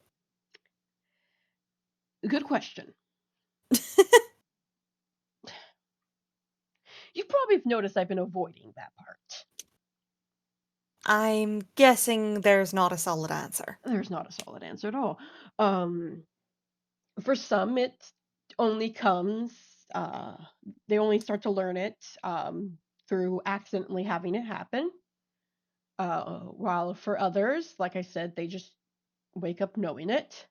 Good question. You probably have noticed I've been avoiding that part. I'm guessing there's not a solid answer. There's not a solid answer at all. Um, for some, it only comes, uh, they only start to learn it through accidentally having it happen. While for others, like I said, they just wake up knowing it.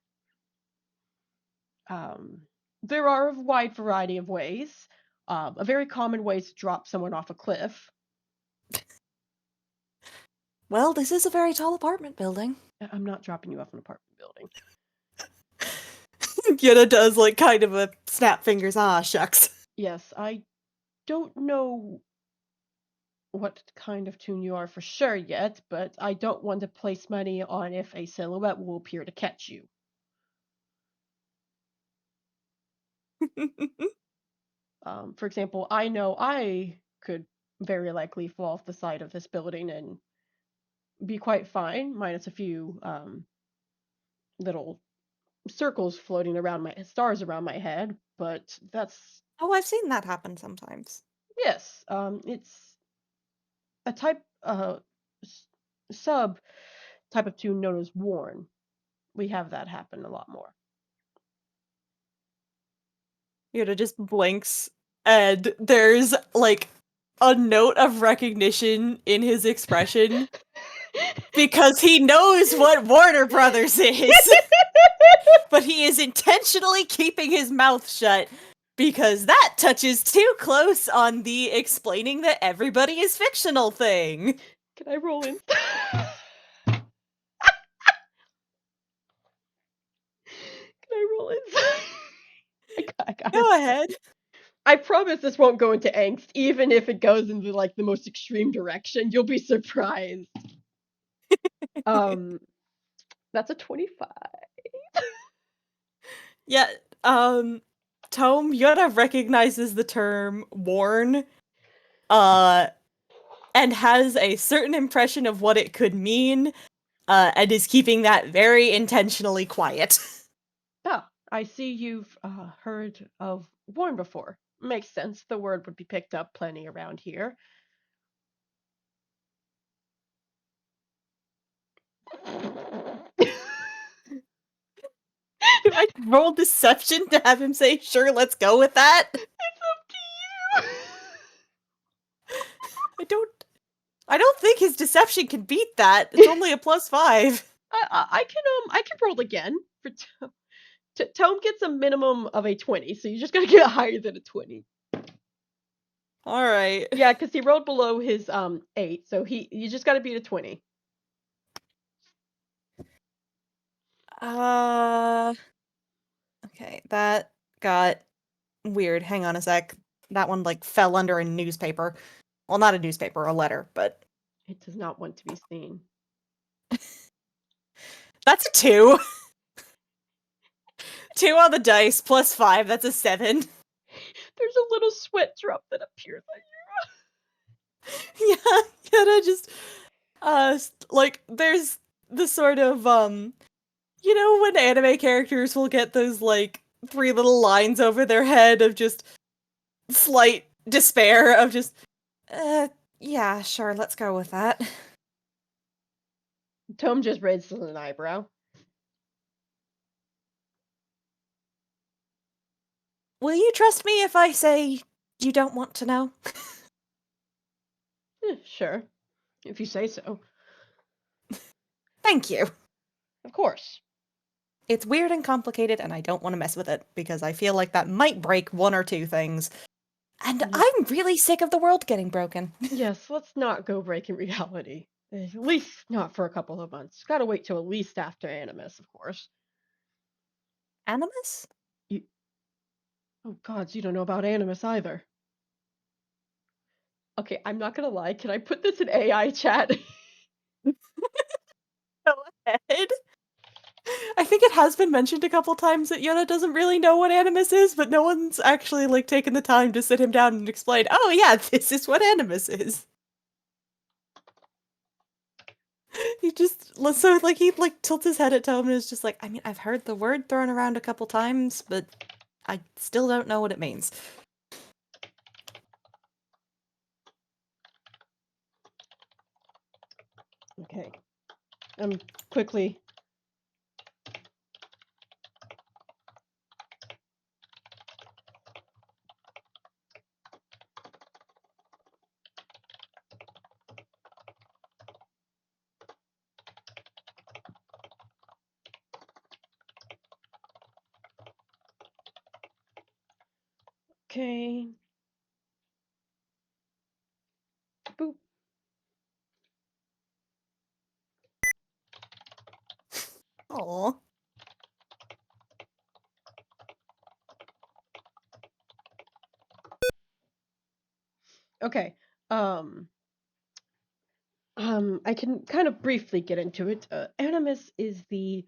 Um, there are a wide variety of ways. A very common way is to drop someone off a cliff. Well, this is a very tall apartment building. I'm not dropping you off an apartment building. Yuna does like kind of a snap fingers, ah, shucks. Yes, I don't know what kind of toon you are for sure yet, but I don't want to place money on if a silhouette will appear to catch you. For example, I know I could very likely fall off the side of this building and be quite fine, minus a few little circles floating around my stars around my head. But that's Oh, I've seen that happen sometimes. yes, it's a type sub type of toon known as Warn. We have that happen a lot more. Yuna just blinks, and there's like a note of recognition in his expression because he knows what Warner Brothers is, but he is intentionally keeping his mouth shut because that touches too close on the explaining that everybody is fictional thing. Can I roll in? Can I roll in? I got it. Go ahead. I promise this won't go into angst, even if it goes into like the most extreme direction. You'll be surprised. Um, that's a 25. Yeah, Tome Yoda recognizes the term worn, uh, and has a certain impression of what it could mean, and is keeping that very intentionally quiet. Ah, I see you've heard of Warn before. Makes sense. The word would be picked up plenty around here. Do I roll deception to have him say, sure, let's go with that? It's up to you. I don't I don't think his deception can beat that. It's only a +5. I can roll again for Tome gets a minimum of a 20, so you just gotta get higher than a 20. All right. Yeah, because he rolled below his 8, so you just got to beat a 20. Uh, okay, that got weird. Hang on a sec. That one like fell under a newspaper. Well, not a newspaper, a letter, but It does not want to be seen. that's a 2. 2 on the dice plus 5, that's a 7. There's a little sweat drop that appears on Yeah, yeah, I just like there's the sort of you know when anime characters will get those like 3 little lines over their head of just slight despair of just uh yeah, sure, let's go with that. Tome just raises an eyebrow. Will you trust me if I say you don't want to know? Sure, if you say so. Thank you. Of course. It's weird and complicated and I don't want to mess with it because I feel like that might break 1 or 2 things. And Yeah. I'm really sick of the world getting broken. Yes, let's not go breaking reality. At least not for a couple of months. Gotta wait till at least after Animus, of course. Animus? You, oh gods, you don't know about Animus either. Okay, I'm not gonna lie. Can I put this in AI chat? Go ahead. I think it has been mentioned a couple times that Yoda doesn't really know what Animus is, but no one's actually like taken the time to sit him down and explain, oh yeah, this is what Animus is. He just so like he like tilts his head at Tome and is just like, I mean, I've heard the word thrown around a couple times, but I still don't know what it means. Okay. I'm quickly. Okay. Boop. Oh. Okay. Um. I can kind of briefly get into it. Animus is the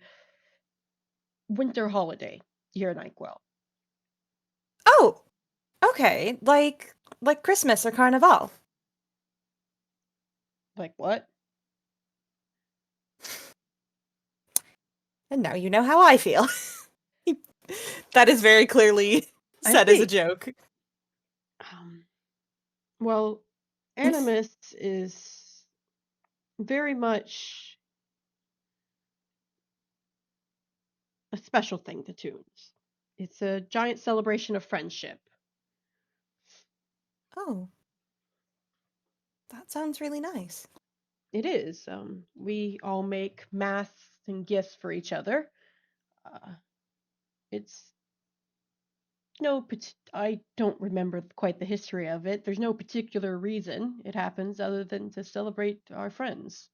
winter holiday here in Inkwell. Oh, okay. Like Christmas or Carnival. Like what? And now you know how I feel. That is very clearly I said as a see. joke. Um. Well, Animus is very much a special thing to Toons. It's a giant celebration of friendship. Oh, that sounds really nice. It is. We all make masks and gifts for each other. Uh, it's no, I don't remember quite the history of it. There's no particular reason it happens other than to celebrate our friends.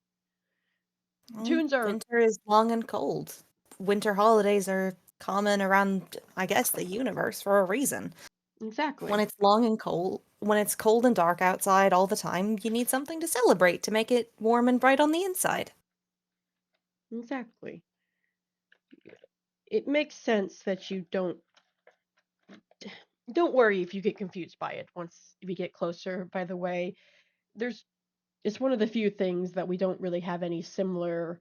Well, Tunes are winter is long and cold. Winter holidays are common around, I guess, the universe for a reason. When exactly, it's long and cold, when it's cold and dark outside all the time, you need something to celebrate to make it warm and bright on the inside. exactly. It makes sense that you don't worry if you get confused by it once we get closer. By the way, there's it's one of the few things that we don't really have any similar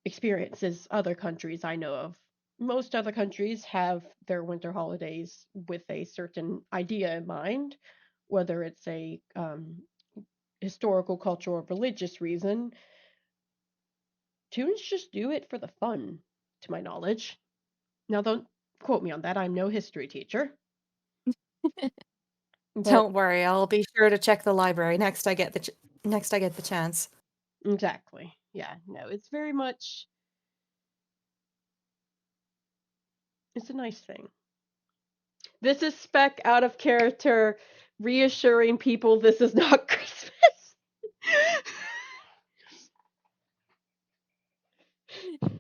experiences other countries I know of. Most other countries have their winter holidays with a certain idea in mind, whether it's a historical, cultural, or religious reason. Tunes just do it for the fun, to my knowledge. Now, don't quote me on that. I'm no history teacher. But Don't worry, I'll be sure to check the library next I get next I get the chance. exactly. Yeah, no, it's very much, it's a nice thing. This is Spec out of character reassuring people this is not Christmas.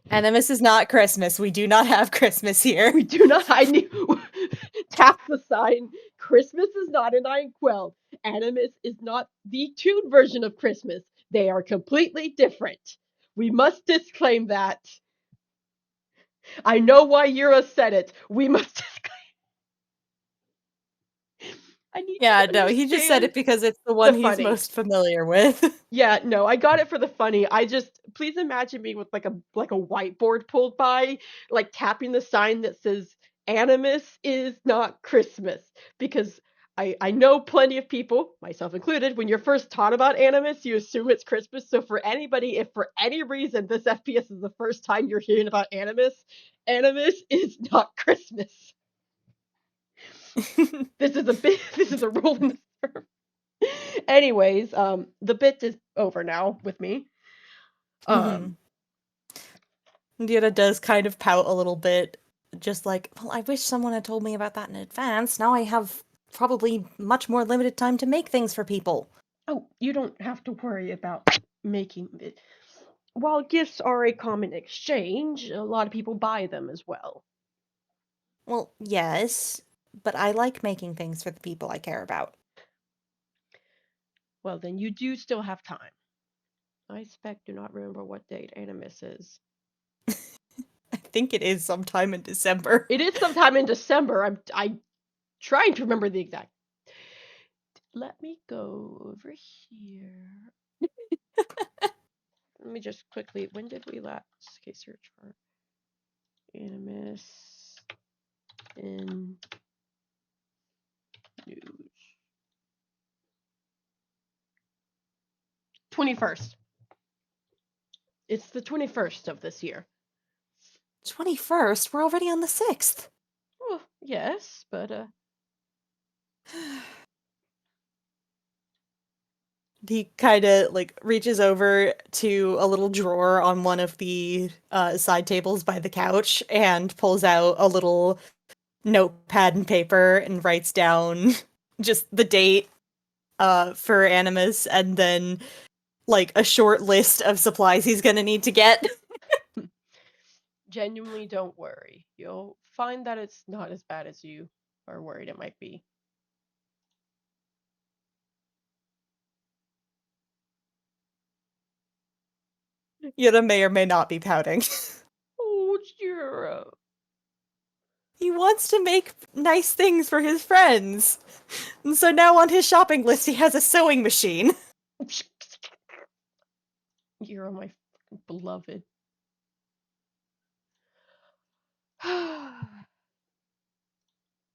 Animus is not Christmas. We do not have Christmas here. We do not. I knew. Tap the sign. Christmas is not an Inkwell. Animus is not the toon version of Christmas. They are completely different. We must disclaim that. I know why Yura said it. We must disclaim. I need you Yeah, to no, he just said understand it because it's the the one he's funny. most familiar with. Yeah, no, I got it for the funny. I just please imagine me with like a whiteboard pulled by, like tapping the sign that says Animus is not Christmas. Because I know plenty of people, myself included, when you're first taught about Animus, you assume it's Christmas. So for anybody, if for any reason this FPS is the first time you're hearing about Animus, Animus is not Christmas. This is a rule in the server. Anyways, the bit is over now with me. Um, Yuura does kind of pout a little bit, just like, well, I wish someone had told me about that in advance. Now I have probably much more limited time to make things for people. oh, you don't have to worry about making it. While gifts are a common exchange, a lot of people buy them as well. Well, yes, but I like making things for the people I care about. Well, then you do still have time. I expect do not remember what date Animus is. I think it is sometime in December. It is sometime in December. I trying to remember the exact. Let me go over here. Let me just quickly. When did we last? Okay, search for Animus in news. 21st. It's the 21st of this year. 21st? We're already on the 6th. Well, yes, but He kind of like reaches over to a little drawer on one of the side tables by the couch and pulls out a little notepad and paper and writes down just the date for Animus and then like a short list of supplies he's gonna need to get. genuinely don't worry. You'll find that it's not as bad as you are worried it might be. Yuura may or may not be pouting. Oh, Jira. He wants to make nice things for his friends. And so now on his shopping list he has a sewing machine. You're my beloved.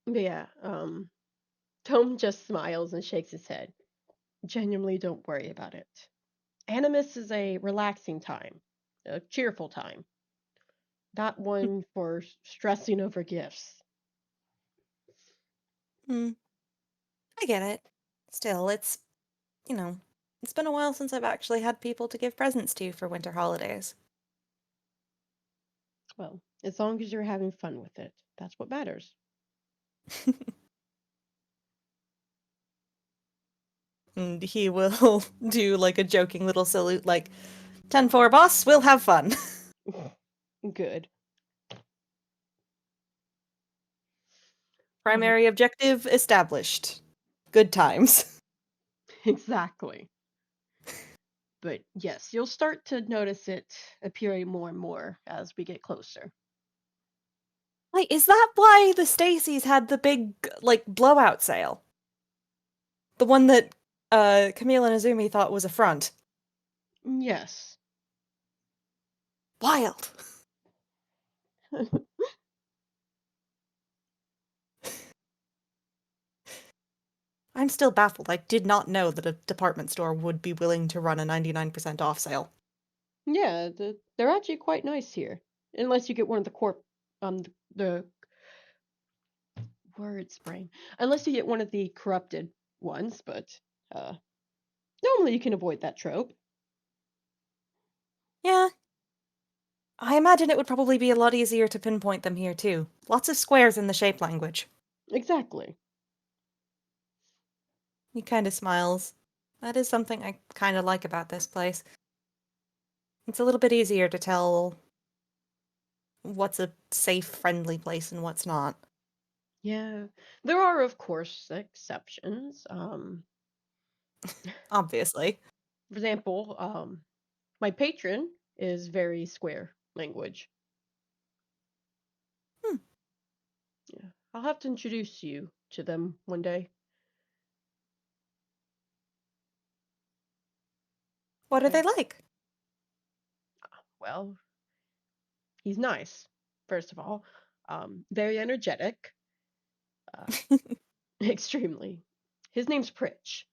But yeah, Tome just smiles and shakes his head. Genuinely don't worry about it. Animus is a relaxing time, a cheerful time, not one for stressing over gifts. Hmm, I get it. Still, it's been a while since I've actually had people to give presents to for winter holidays. Well, as long as you're having fun with it, that's what matters. And he will do like a joking little salute, like, 10-4, boss, we'll have fun. Good. Oh, Primary objective established. Good times. exactly. But yes, you'll start to notice it appearing more and more as we get closer. Wait, is that why the Stacys had the big, like, blowout sale? The one that Camille and Azumi thought was a front. Yes. Wild. I'm still baffled. I did not know that a department store would be willing to run a 99% off sale. Yeah, they're actually quite nice here. Unless you get one of the the words brain. Unless you get one of the corrupted ones, but uh normally you can avoid that trope. Yeah, I imagine it would probably be a lot easier to pinpoint them here, too. Lots of squares in the shape language. Exactly. He kind of smiles. That is something I kind of like about this place. It's a little bit easier to tell what's a safe, friendly place and what's not. Yeah, there are, of course, exceptions. Obviously. For example, my patron is very square language. Hmm. Yeah, I'll have to introduce you to them one day. What are Yeah, they like? well, he's nice, first of all. Very energetic, uh, extremely. His name's Pritch.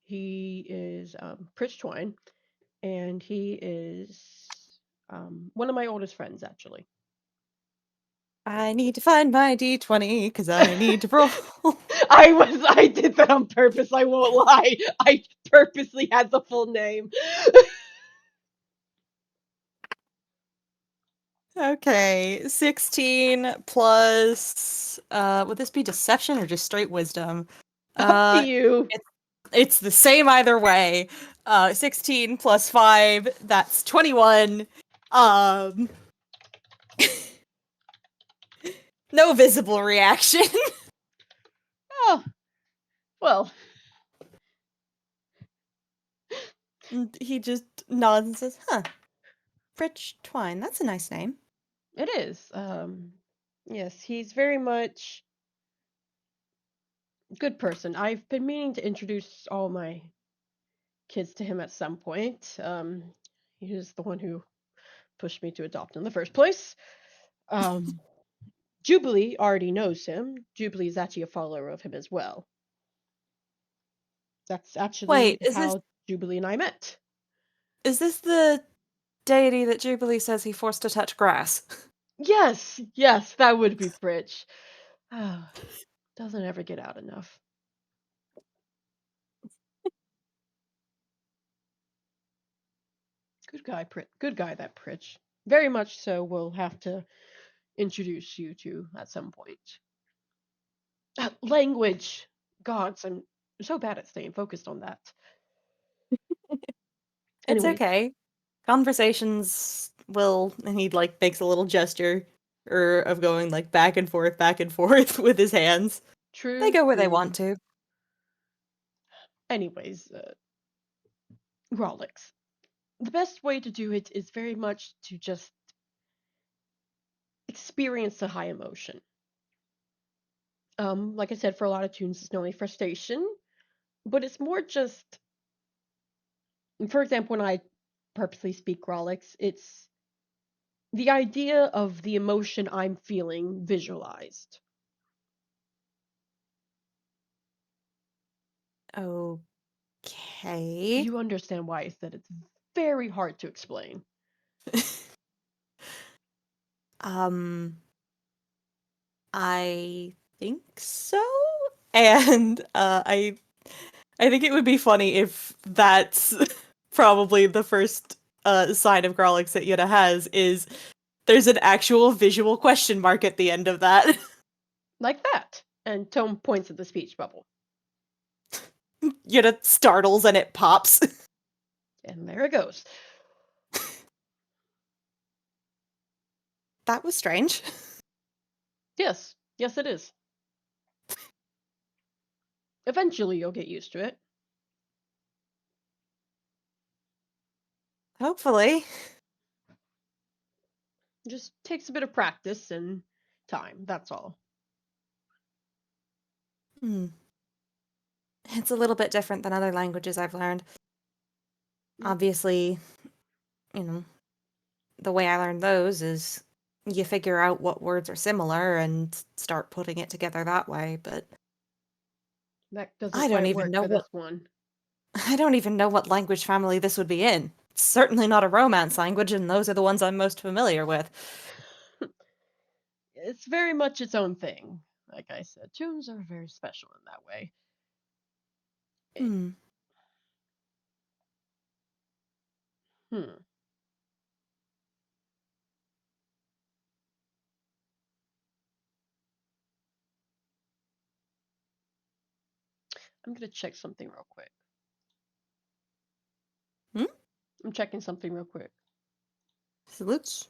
He is Pritch Twine, and he is one of my oldest friends, actually. I need to find my D20 because I need to roll. I did that on purpose. I won't lie. I purposely had the full name. Okay, 16 plus would this be deception or just straight wisdom? Up to Uh you. it's it's the same either way. 16 plus 5, that's 21. Um no visible reaction. Oh, well, And he just nods and says, "Huh, Rich Twine, that's a nice name." it is. Yes, he's very much a good person. I've been meaning to introduce all my kids to him at some point. He was the one who pushed me to adopt in the first place. Um, Jubilee already knows him. Jubilee is actually a follower of him as well. That's actually Wait, is this how Jubilee and I met. is this the deity that Jubilee says he forced to touch grass? Yes, yes, that would be Fritch. Ah, doesn't ever get out enough. Good guy, Good guy, that Pritch. Very much so. We'll have to introduce you to at some point. Language. Gods, I'm so bad at staying focused on that. It's Anyways, okay. Conversations will, and he like makes a little gesture or of going like back and forth with his hands. They true, go where they want true. to. Anyways, Grolix. The best way to do it is very much to just experience a high emotion. Like I said, for a lot of tunes, it's not only frustration, but it's more just, for example, when I purposely speak Grolix, it's the idea of the emotion I'm feeling visualized. Okay. You understand why I said it's very hard to explain. um, I think so. And I think it would be funny if that's probably the first sign of Grolix that Yuna has is there's an actual visual question mark at the end of that. Like that. And Tome points at the speech bubble. Yuna startles and it pops. And there it goes. That was strange. Yes, yes, it is. Eventually, you'll get used to it. Hopefully. It just takes a bit of practice and time, that's all. Hmm. It's a little bit different than other languages I've learned. Mm, Obviously, you know, the way I learned those is you figure out what words are similar and start putting it together that way, but that doesn't I don't quite even work know for this what one. I don't even know what language family this would be in. It's certainly not a romance language, and those are the ones I'm most familiar with. It's very much its own thing. Like I said, tunes are very special in that way. Eh, Hmm. Hmm. I'm gonna check something real quick. Hmm? I'm checking something real quick. Salutes.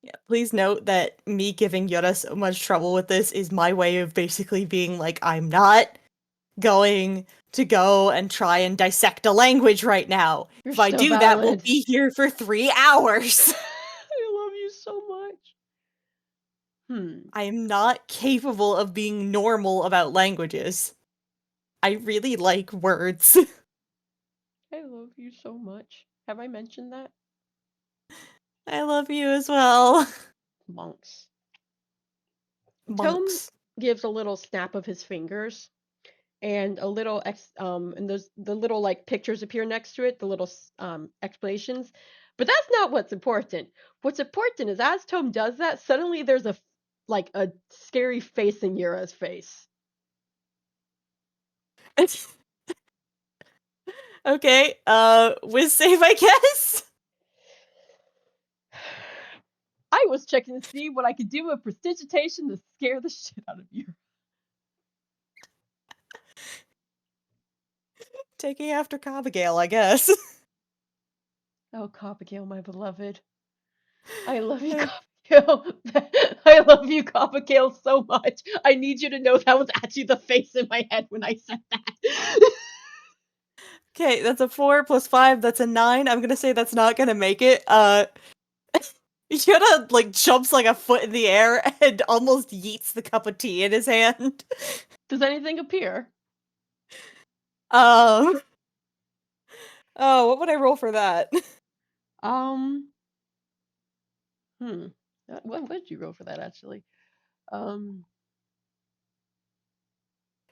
Yeah, please note that me giving Yoda so much trouble with this is my way of basically being like, I'm not going to go and try and dissect a language right now. You're If I so do that, we'll valid. be here for 3 hours. I love you so much. Hmm. I am not capable of being normal about languages. I really like words. I love you so much. Have I mentioned that? I love you as well. Monks. Tome Monks. gives a little snap of his fingers, and a little and there's the little like pictures appear next to it, the little explanations. But that's not what's important. What's important is as Tome does that, suddenly there's a scary face in Yura's face. Okay, whiz save, I guess? I was checking to see what I could do with prestidigitation to scare the shit out of you. Taking after Cobbigail, I guess. Oh, Coppergale, my beloved. I love you, Coppergale. I love you, Coppergale, so much. I need you to know that was actually the face in my head when I said that. Okay, that's a 4 plus 5, that's a 9. I'm gonna say that's not gonna make it. Yoda, like, jumps like a foot in the air and almost yeets the cup of tea in his hand. Does anything appear? Um, oh, what would I roll for that? Um, hmm. What did you roll for that, actually? Um,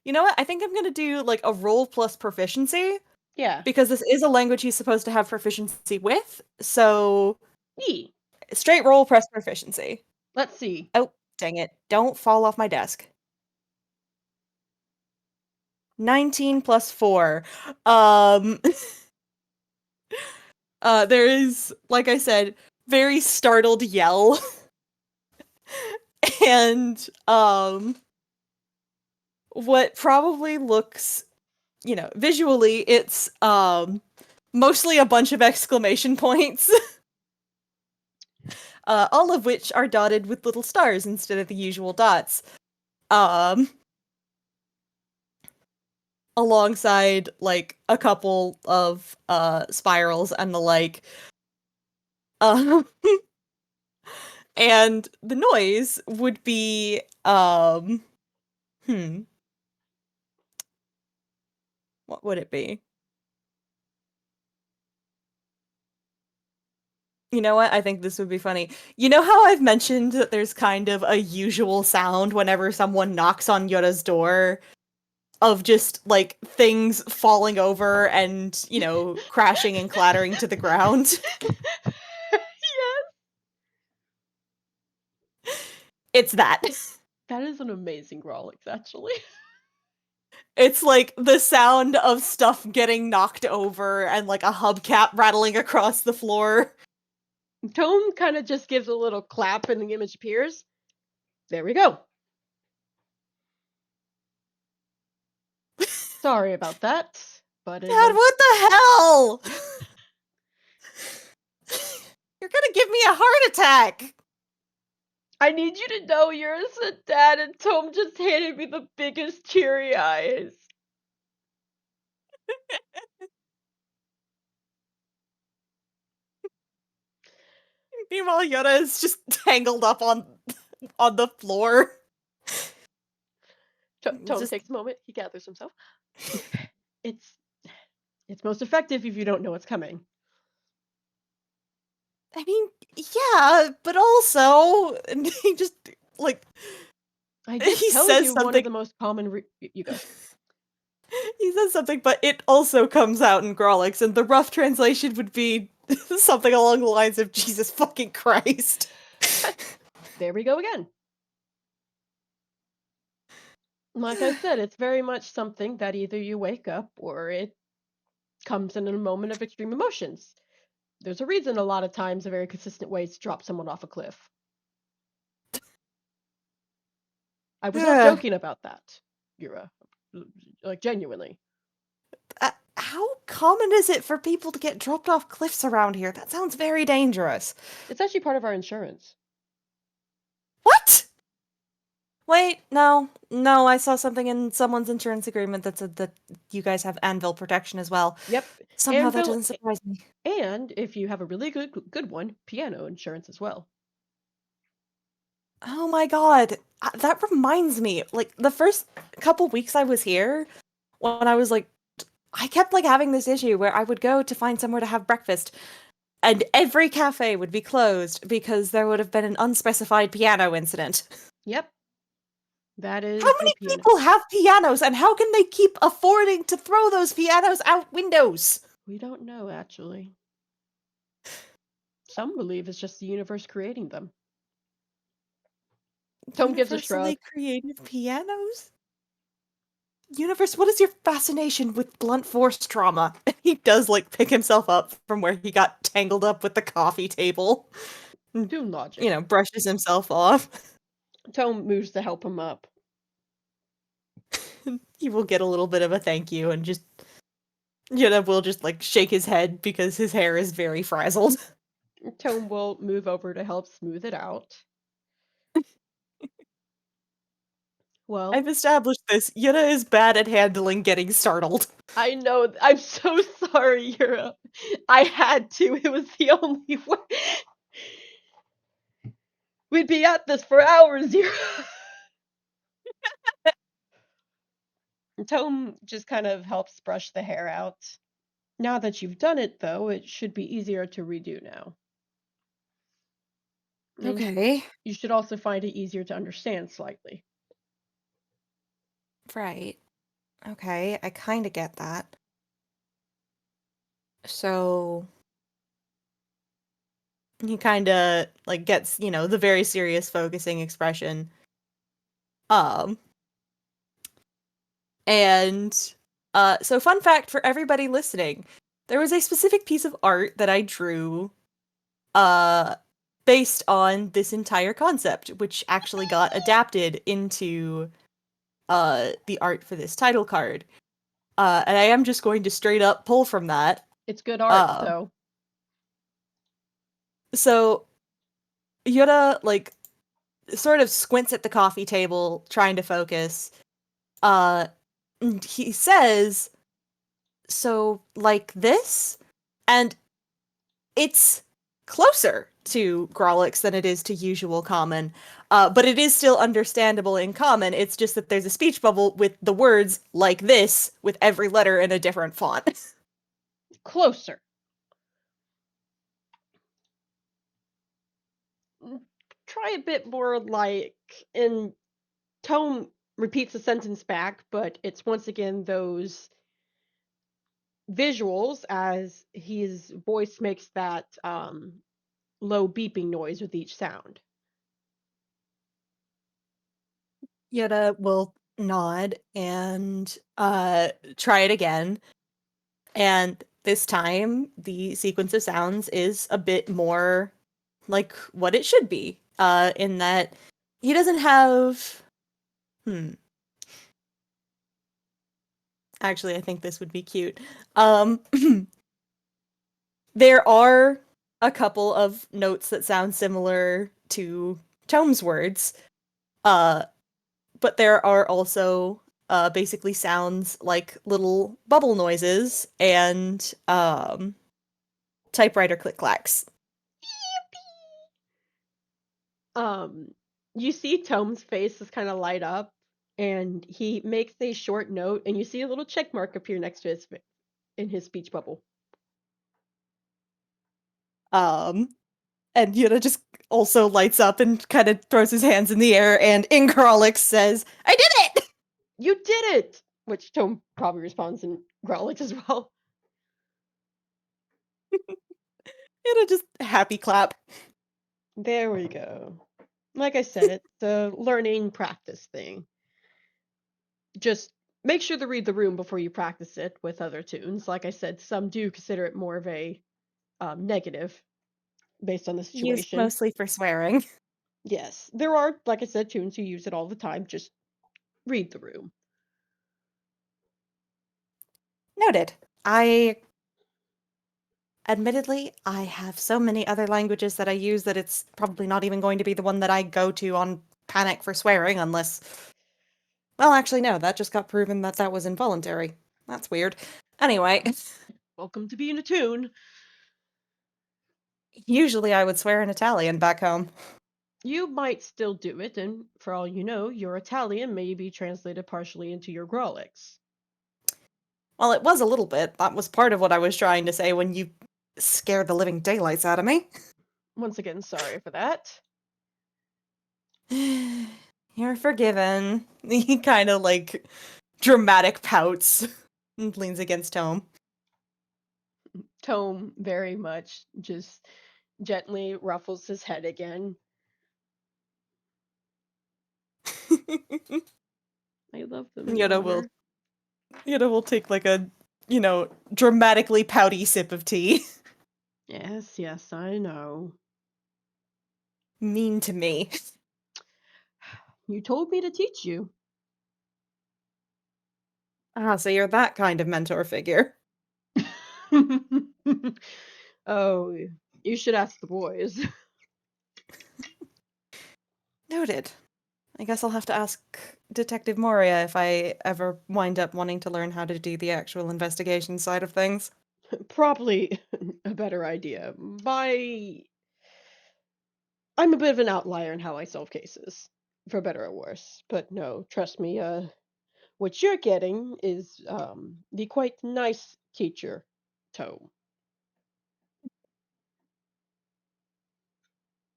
You know what? I think I'm gonna do, like, a roll plus proficiency, yeah. because this is a language he's supposed to have proficiency with, so Yee. straight roll plus proficiency. Let's see. Oh, dang it. Don't fall off my desk. 19 plus 4. Um, there is, like I said, very startled yell. And, what probably looks, visually, it's, mostly a bunch of exclamation points. All of which are dotted with little stars instead of the usual dots. Um, Alongside, like, a couple of, spirals and the like. Um, and the noise would be, hmm, what would it be? You know what? I think this would be funny. You know how I've mentioned that there's kind of a usual sound whenever someone knocks on Yoda's door of just, like, things falling over and, crashing and clattering to the ground? Yes. It's that. That is an amazing Grolix, actually. It's like the sound of stuff getting knocked over and like a hubcap rattling across the floor. Tome kind of just gives a little clap and the image appears. There we go. Sorry about that, but it Dad, was. what the hell? You're gonna give me a heart attack. I need you to know you're a dad, and Tome just handed me the biggest teary eyes. Meanwhile, Yoda is just tangled up on the floor. Tome Just, takes a moment. He gathers himself. It's it's most effective if you don't know what's coming. I mean, yeah, but also, and he just, like, I did he tell says you one of something. the most common. You go. He says something, but it also comes out in Grolix, and the rough translation would be something along the lines of Jesus fucking Christ. There we go again. Like I said, it's very much something that either you wake up or it comes in a moment of extreme emotions. There's a reason a lot of times a very consistent way to drop someone off a cliff. I was not Ugh. joking about that, Yura. Like, genuinely. How common is it for people to get dropped off cliffs around here? That sounds very dangerous. It's actually part of our insurance. What? Wait, no, I saw something in someone's insurance agreement that said that you guys have anvil protection as well. Yep. Somehow that Anvil, doesn't surprise me. and if you have a really good one, piano insurance as well. Oh my god, that reminds me. Like the first couple weeks I was here, when I was like, I kept like having this issue where I would go to find somewhere to have breakfast, and every cafe would be closed because there would have been an unspecified piano incident. Yep. That How is a many piano. people have pianos, and how can they keep affording to throw those pianos out windows? We don't know, actually. Some believe it's just the universe creating them. Tome gives a shrug. Universally created pianos? Universe, what is your fascination with blunt force trauma? He does like pick himself up from where he got tangled up with the coffee table. Toon logic. Brushes himself off. Tome moves to help him up. He will get a little bit of a thank you and just will just like shake his head because his hair is very frazzled. Tome will move over to help smooth it out. Well, I've established this. Yuna is bad at handling getting startled. I know. I'm so sorry, Europe. I had to. It was the only way. We'd be at this for hours, Europe. Tome just kind of helps brush the hair out. Now that you've done it, though, it should be easier to redo now. And Okay. you should also find it easier to understand slightly. Right. Okay, I kind of get that. So he kind of like gets, the very serious focusing expression. Um and so fun fact for everybody listening, there was a specific piece of art that I drew uh based on this entire concept, which actually got adapted into the art for this title card. And I am just going to straight up pull from that. It's good art, Uh, so. so Yoda like sort of squints at the coffee table, trying to focus. And he says, "So like this," and it's closer to Grolix than it is to usual common. But it is still understandable in common. It's just that there's a speech bubble with the words like this, with every letter in a different font. Closer. Try a bit more like in Tome repeats the sentence back, but it's once again those visuals as his voice makes that low beeping noise with each sound. Yoda will nod and try it again. And this time, the sequence of sounds is a bit more like what it should be. In that he doesn't have. Actually, I think this would be cute. Um, there are a couple of notes that sound similar to Tome's words, uh, but there are also basically sounds like little bubble noises and typewriter click clacks. Um, you see Tome's face just kind of light up, and he makes a short note, and you see a little check mark appear next to his in his speech bubble. Um, and Yuna just also lights up and kind of throws his hands in the air, and Inkrolix says, "I did it!" You did it! Which Tome probably responds in Growlix as well. Yuna just happy clap. There we go. Like I said, it's a learning practice thing. Just make sure to read the room before you practice it with other tunes. Like I said, some do consider it more of a negative based on the Used situation. mostly for swearing. Yes, there are, like I said, tunes who use it all the time. Just read the room. Noted. I Admittedly, I have so many other languages that I use that it's probably not even going to be the one that I go to on panic for swearing unless. Well, actually, no, that just got proven that that was involuntary. That's weird. Anyway, Welcome to being a tune. usually I would swear in Italian back home. You might still do it, and for all you know, your Italian may be translated partially into your Grolix. Well, it was a little bit. That was part of what I was trying to say when you scared the living daylights out of me. Once again, sorry for that. You're forgiven. He kind of like dramatic pouts and leans against Tome. Tome very much just gently ruffles his head again. I love them in Yoda will honor. Yoda will take like a, dramatically pouty sip of tea. Yes, yes, I know. Mean to me. You told me to teach you. Ah, so you're that kind of mentor figure. Oh, you should ask the boys. Noted. I guess I'll have to ask Detective Moria if I ever wind up wanting to learn how to do the actual investigation side of things. Probably a better idea. I'm a bit of an outlier in how I solve cases, for better or worse. But no, trust me, what you're getting is the quite nice teacher, Tome.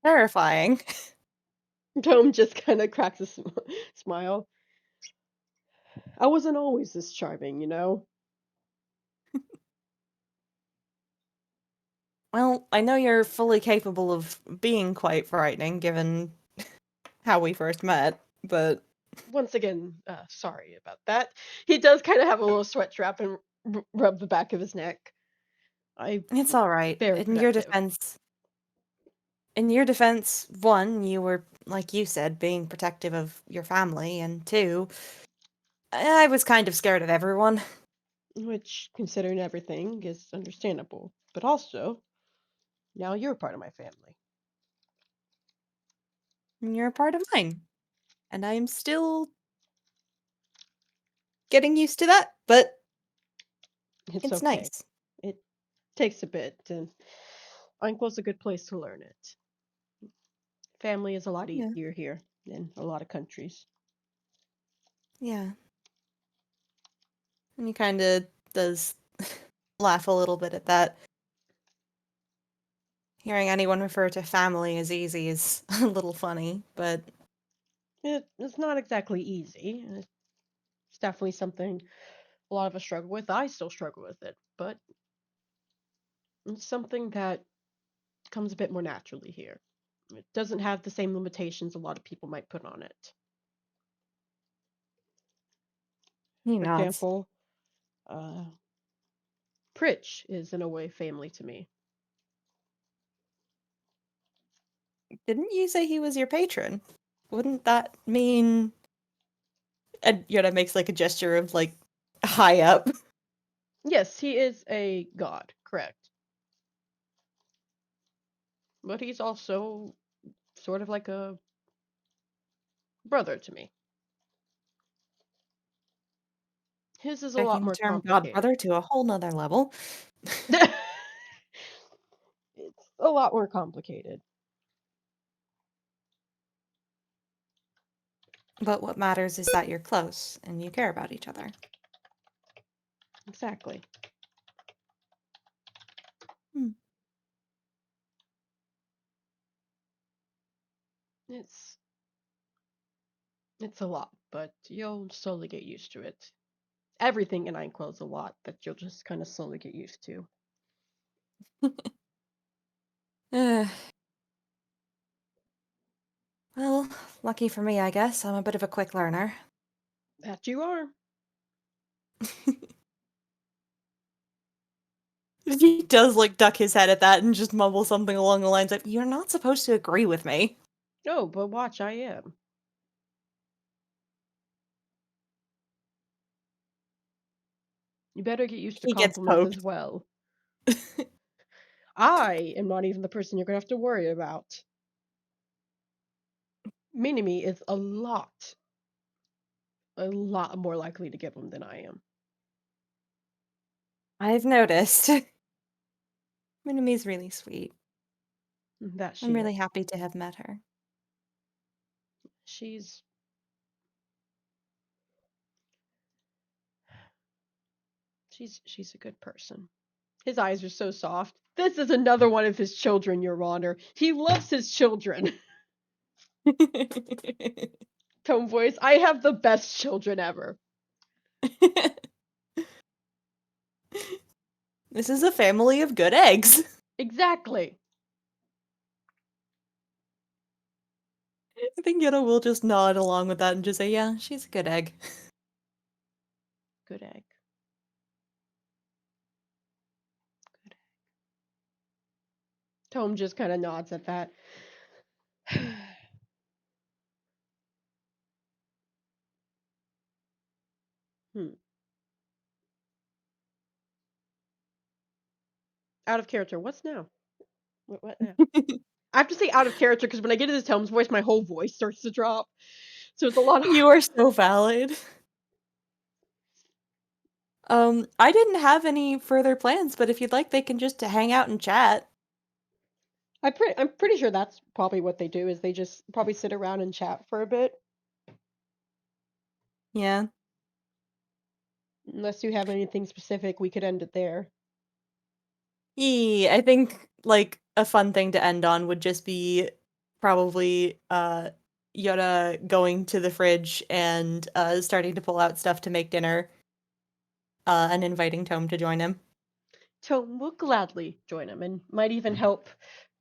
Terrifying. Tome just kind of cracks a smile. I wasn't always this charming, you know? Well, I know you're fully capable of being quite frightening given how we first met, but Once again, sorry about that. He does kind of have a little sweat trap and rub the back of his neck. I it's all right. very protective. In your defense, one, you were, like you said, being protective of your family, and two, I was kind of scared of everyone. Which, considering everything, is understandable. But also, now you're part of my family. And you're a part of mine. And I'm still getting used to that, but It's it's okay. nice. It takes a bit, and Uncle's a good place to learn it. Family is a lot Yeah. easier here than a lot of countries. Yeah. And he kind of does laugh a little bit at that. Hearing anyone refer to family as easy is a little funny, but It's not exactly easy. It's definitely something a lot of us struggle with. I still struggle with it, but it's something that comes a bit more naturally here. It doesn't have the same limitations a lot of people might put on it. he For nods. example, uh, Pritch is in a way family to me. Didn't you say he was your patron? Wouldn't that mean. And Yoda makes like a gesture of like high up. Yes, he is a god, correct. But he's also sort of like a brother to me. His is a lot Taking the more term god complicated. brother to a whole nother level. It's a lot more complicated. But what matters is that you're close and you care about each other. Exactly. Hmm. It's it's a lot, but you'll slowly get used to it. Everything in Ainquil is a lot that you'll just kind of slowly get used to. Eh, well, lucky for me, I guess. I'm a bit of a quick learner. That you are. He does like duck his head at that and just mumble something along the lines of, "You're not supposed to agree with me." No, but watch, I am. You better get used to He gets compliments poked. as well. I am not even the person you're gonna have to worry about. Minimi is a lot more likely to get them than I am. I've noticed. Minami's really sweet. That I'm she really is. happy to have met her. She's she's a good person. His eyes are so soft. This is another one of his children, Your Honor. He loves his children. Tone voice, I have the best children ever. This is a family of good eggs. Exactly. I think Yoda will just nod along with that and just say, yeah, she's a good egg. Good egg. Good egg. Tome just kind of nods at that. Hmm. Out of character. What's now? What now? I have to say out of character because when I get into Tome's voice, my whole voice starts to drop. So it's a lot You are so valid. I didn't have any further plans, but if you'd like, they can just hang out and chat. I'm pretty sure that's probably what they do is they just probably sit around and chat for a bit. Yeah. Unless you have anything specific, we could end it there. I think like a fun thing to end on would just be probably Yoda going to the fridge and starting to pull out stuff to make dinner and inviting Tome to join him. Tome will gladly join him and might even help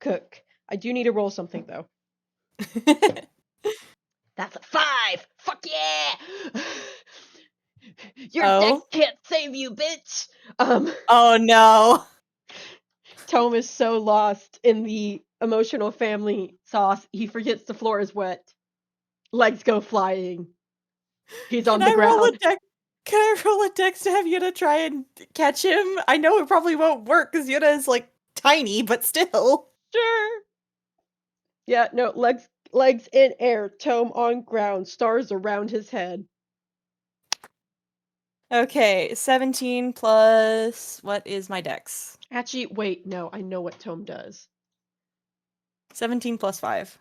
cook. I do need to roll something though. That's a 5! Fuck yeah! Your dex Oh. can't save you, bitch! Um, Oh no. Tome is so lost in the emotional family sauce, he forgets the floor is wet. Legs go flying. He's Can on the I roll a ground. dex? Can I roll a dex to have Yoda try and catch him? I know it probably won't work because Yoda is like tiny, but still. Sure. Yeah, no, legs in air, Tome on ground, stars around his head. Okay, 17 plus what is my dex? Actually, wait, no, I know what Tome does. 17 plus 5.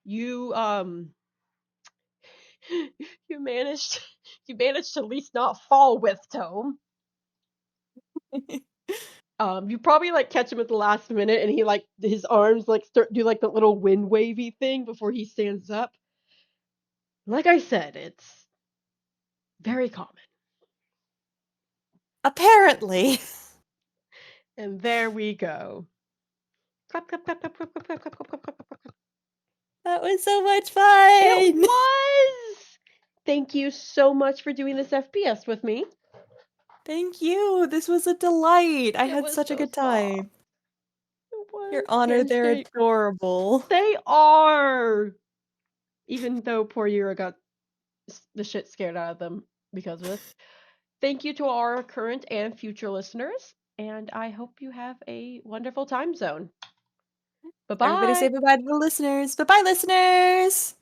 You you managed you managed to at least not fall with Tome. You probably like catch him at the last minute and he like his arms like start do like the little wind wavy thing before he stands up. Like I said, it's very common. Apparently. And there we go. Clap, clap, clap, clap, clap, clap, clap, clap, clap, clap, clap, clap. That was so much It fun. was! Thank you so much for doing this FPS with me. Thank you. This was a delight. I It had was such a so good soft. time. It Your was honor, they're handshake. adorable. They are! Even though poor Yura got the shit scared out of them because of this. Thank you to our current and future listeners, and I hope you have a wonderful time zone. Bye Everybody say bye! bye-bye to the listeners. Bye-bye, listeners.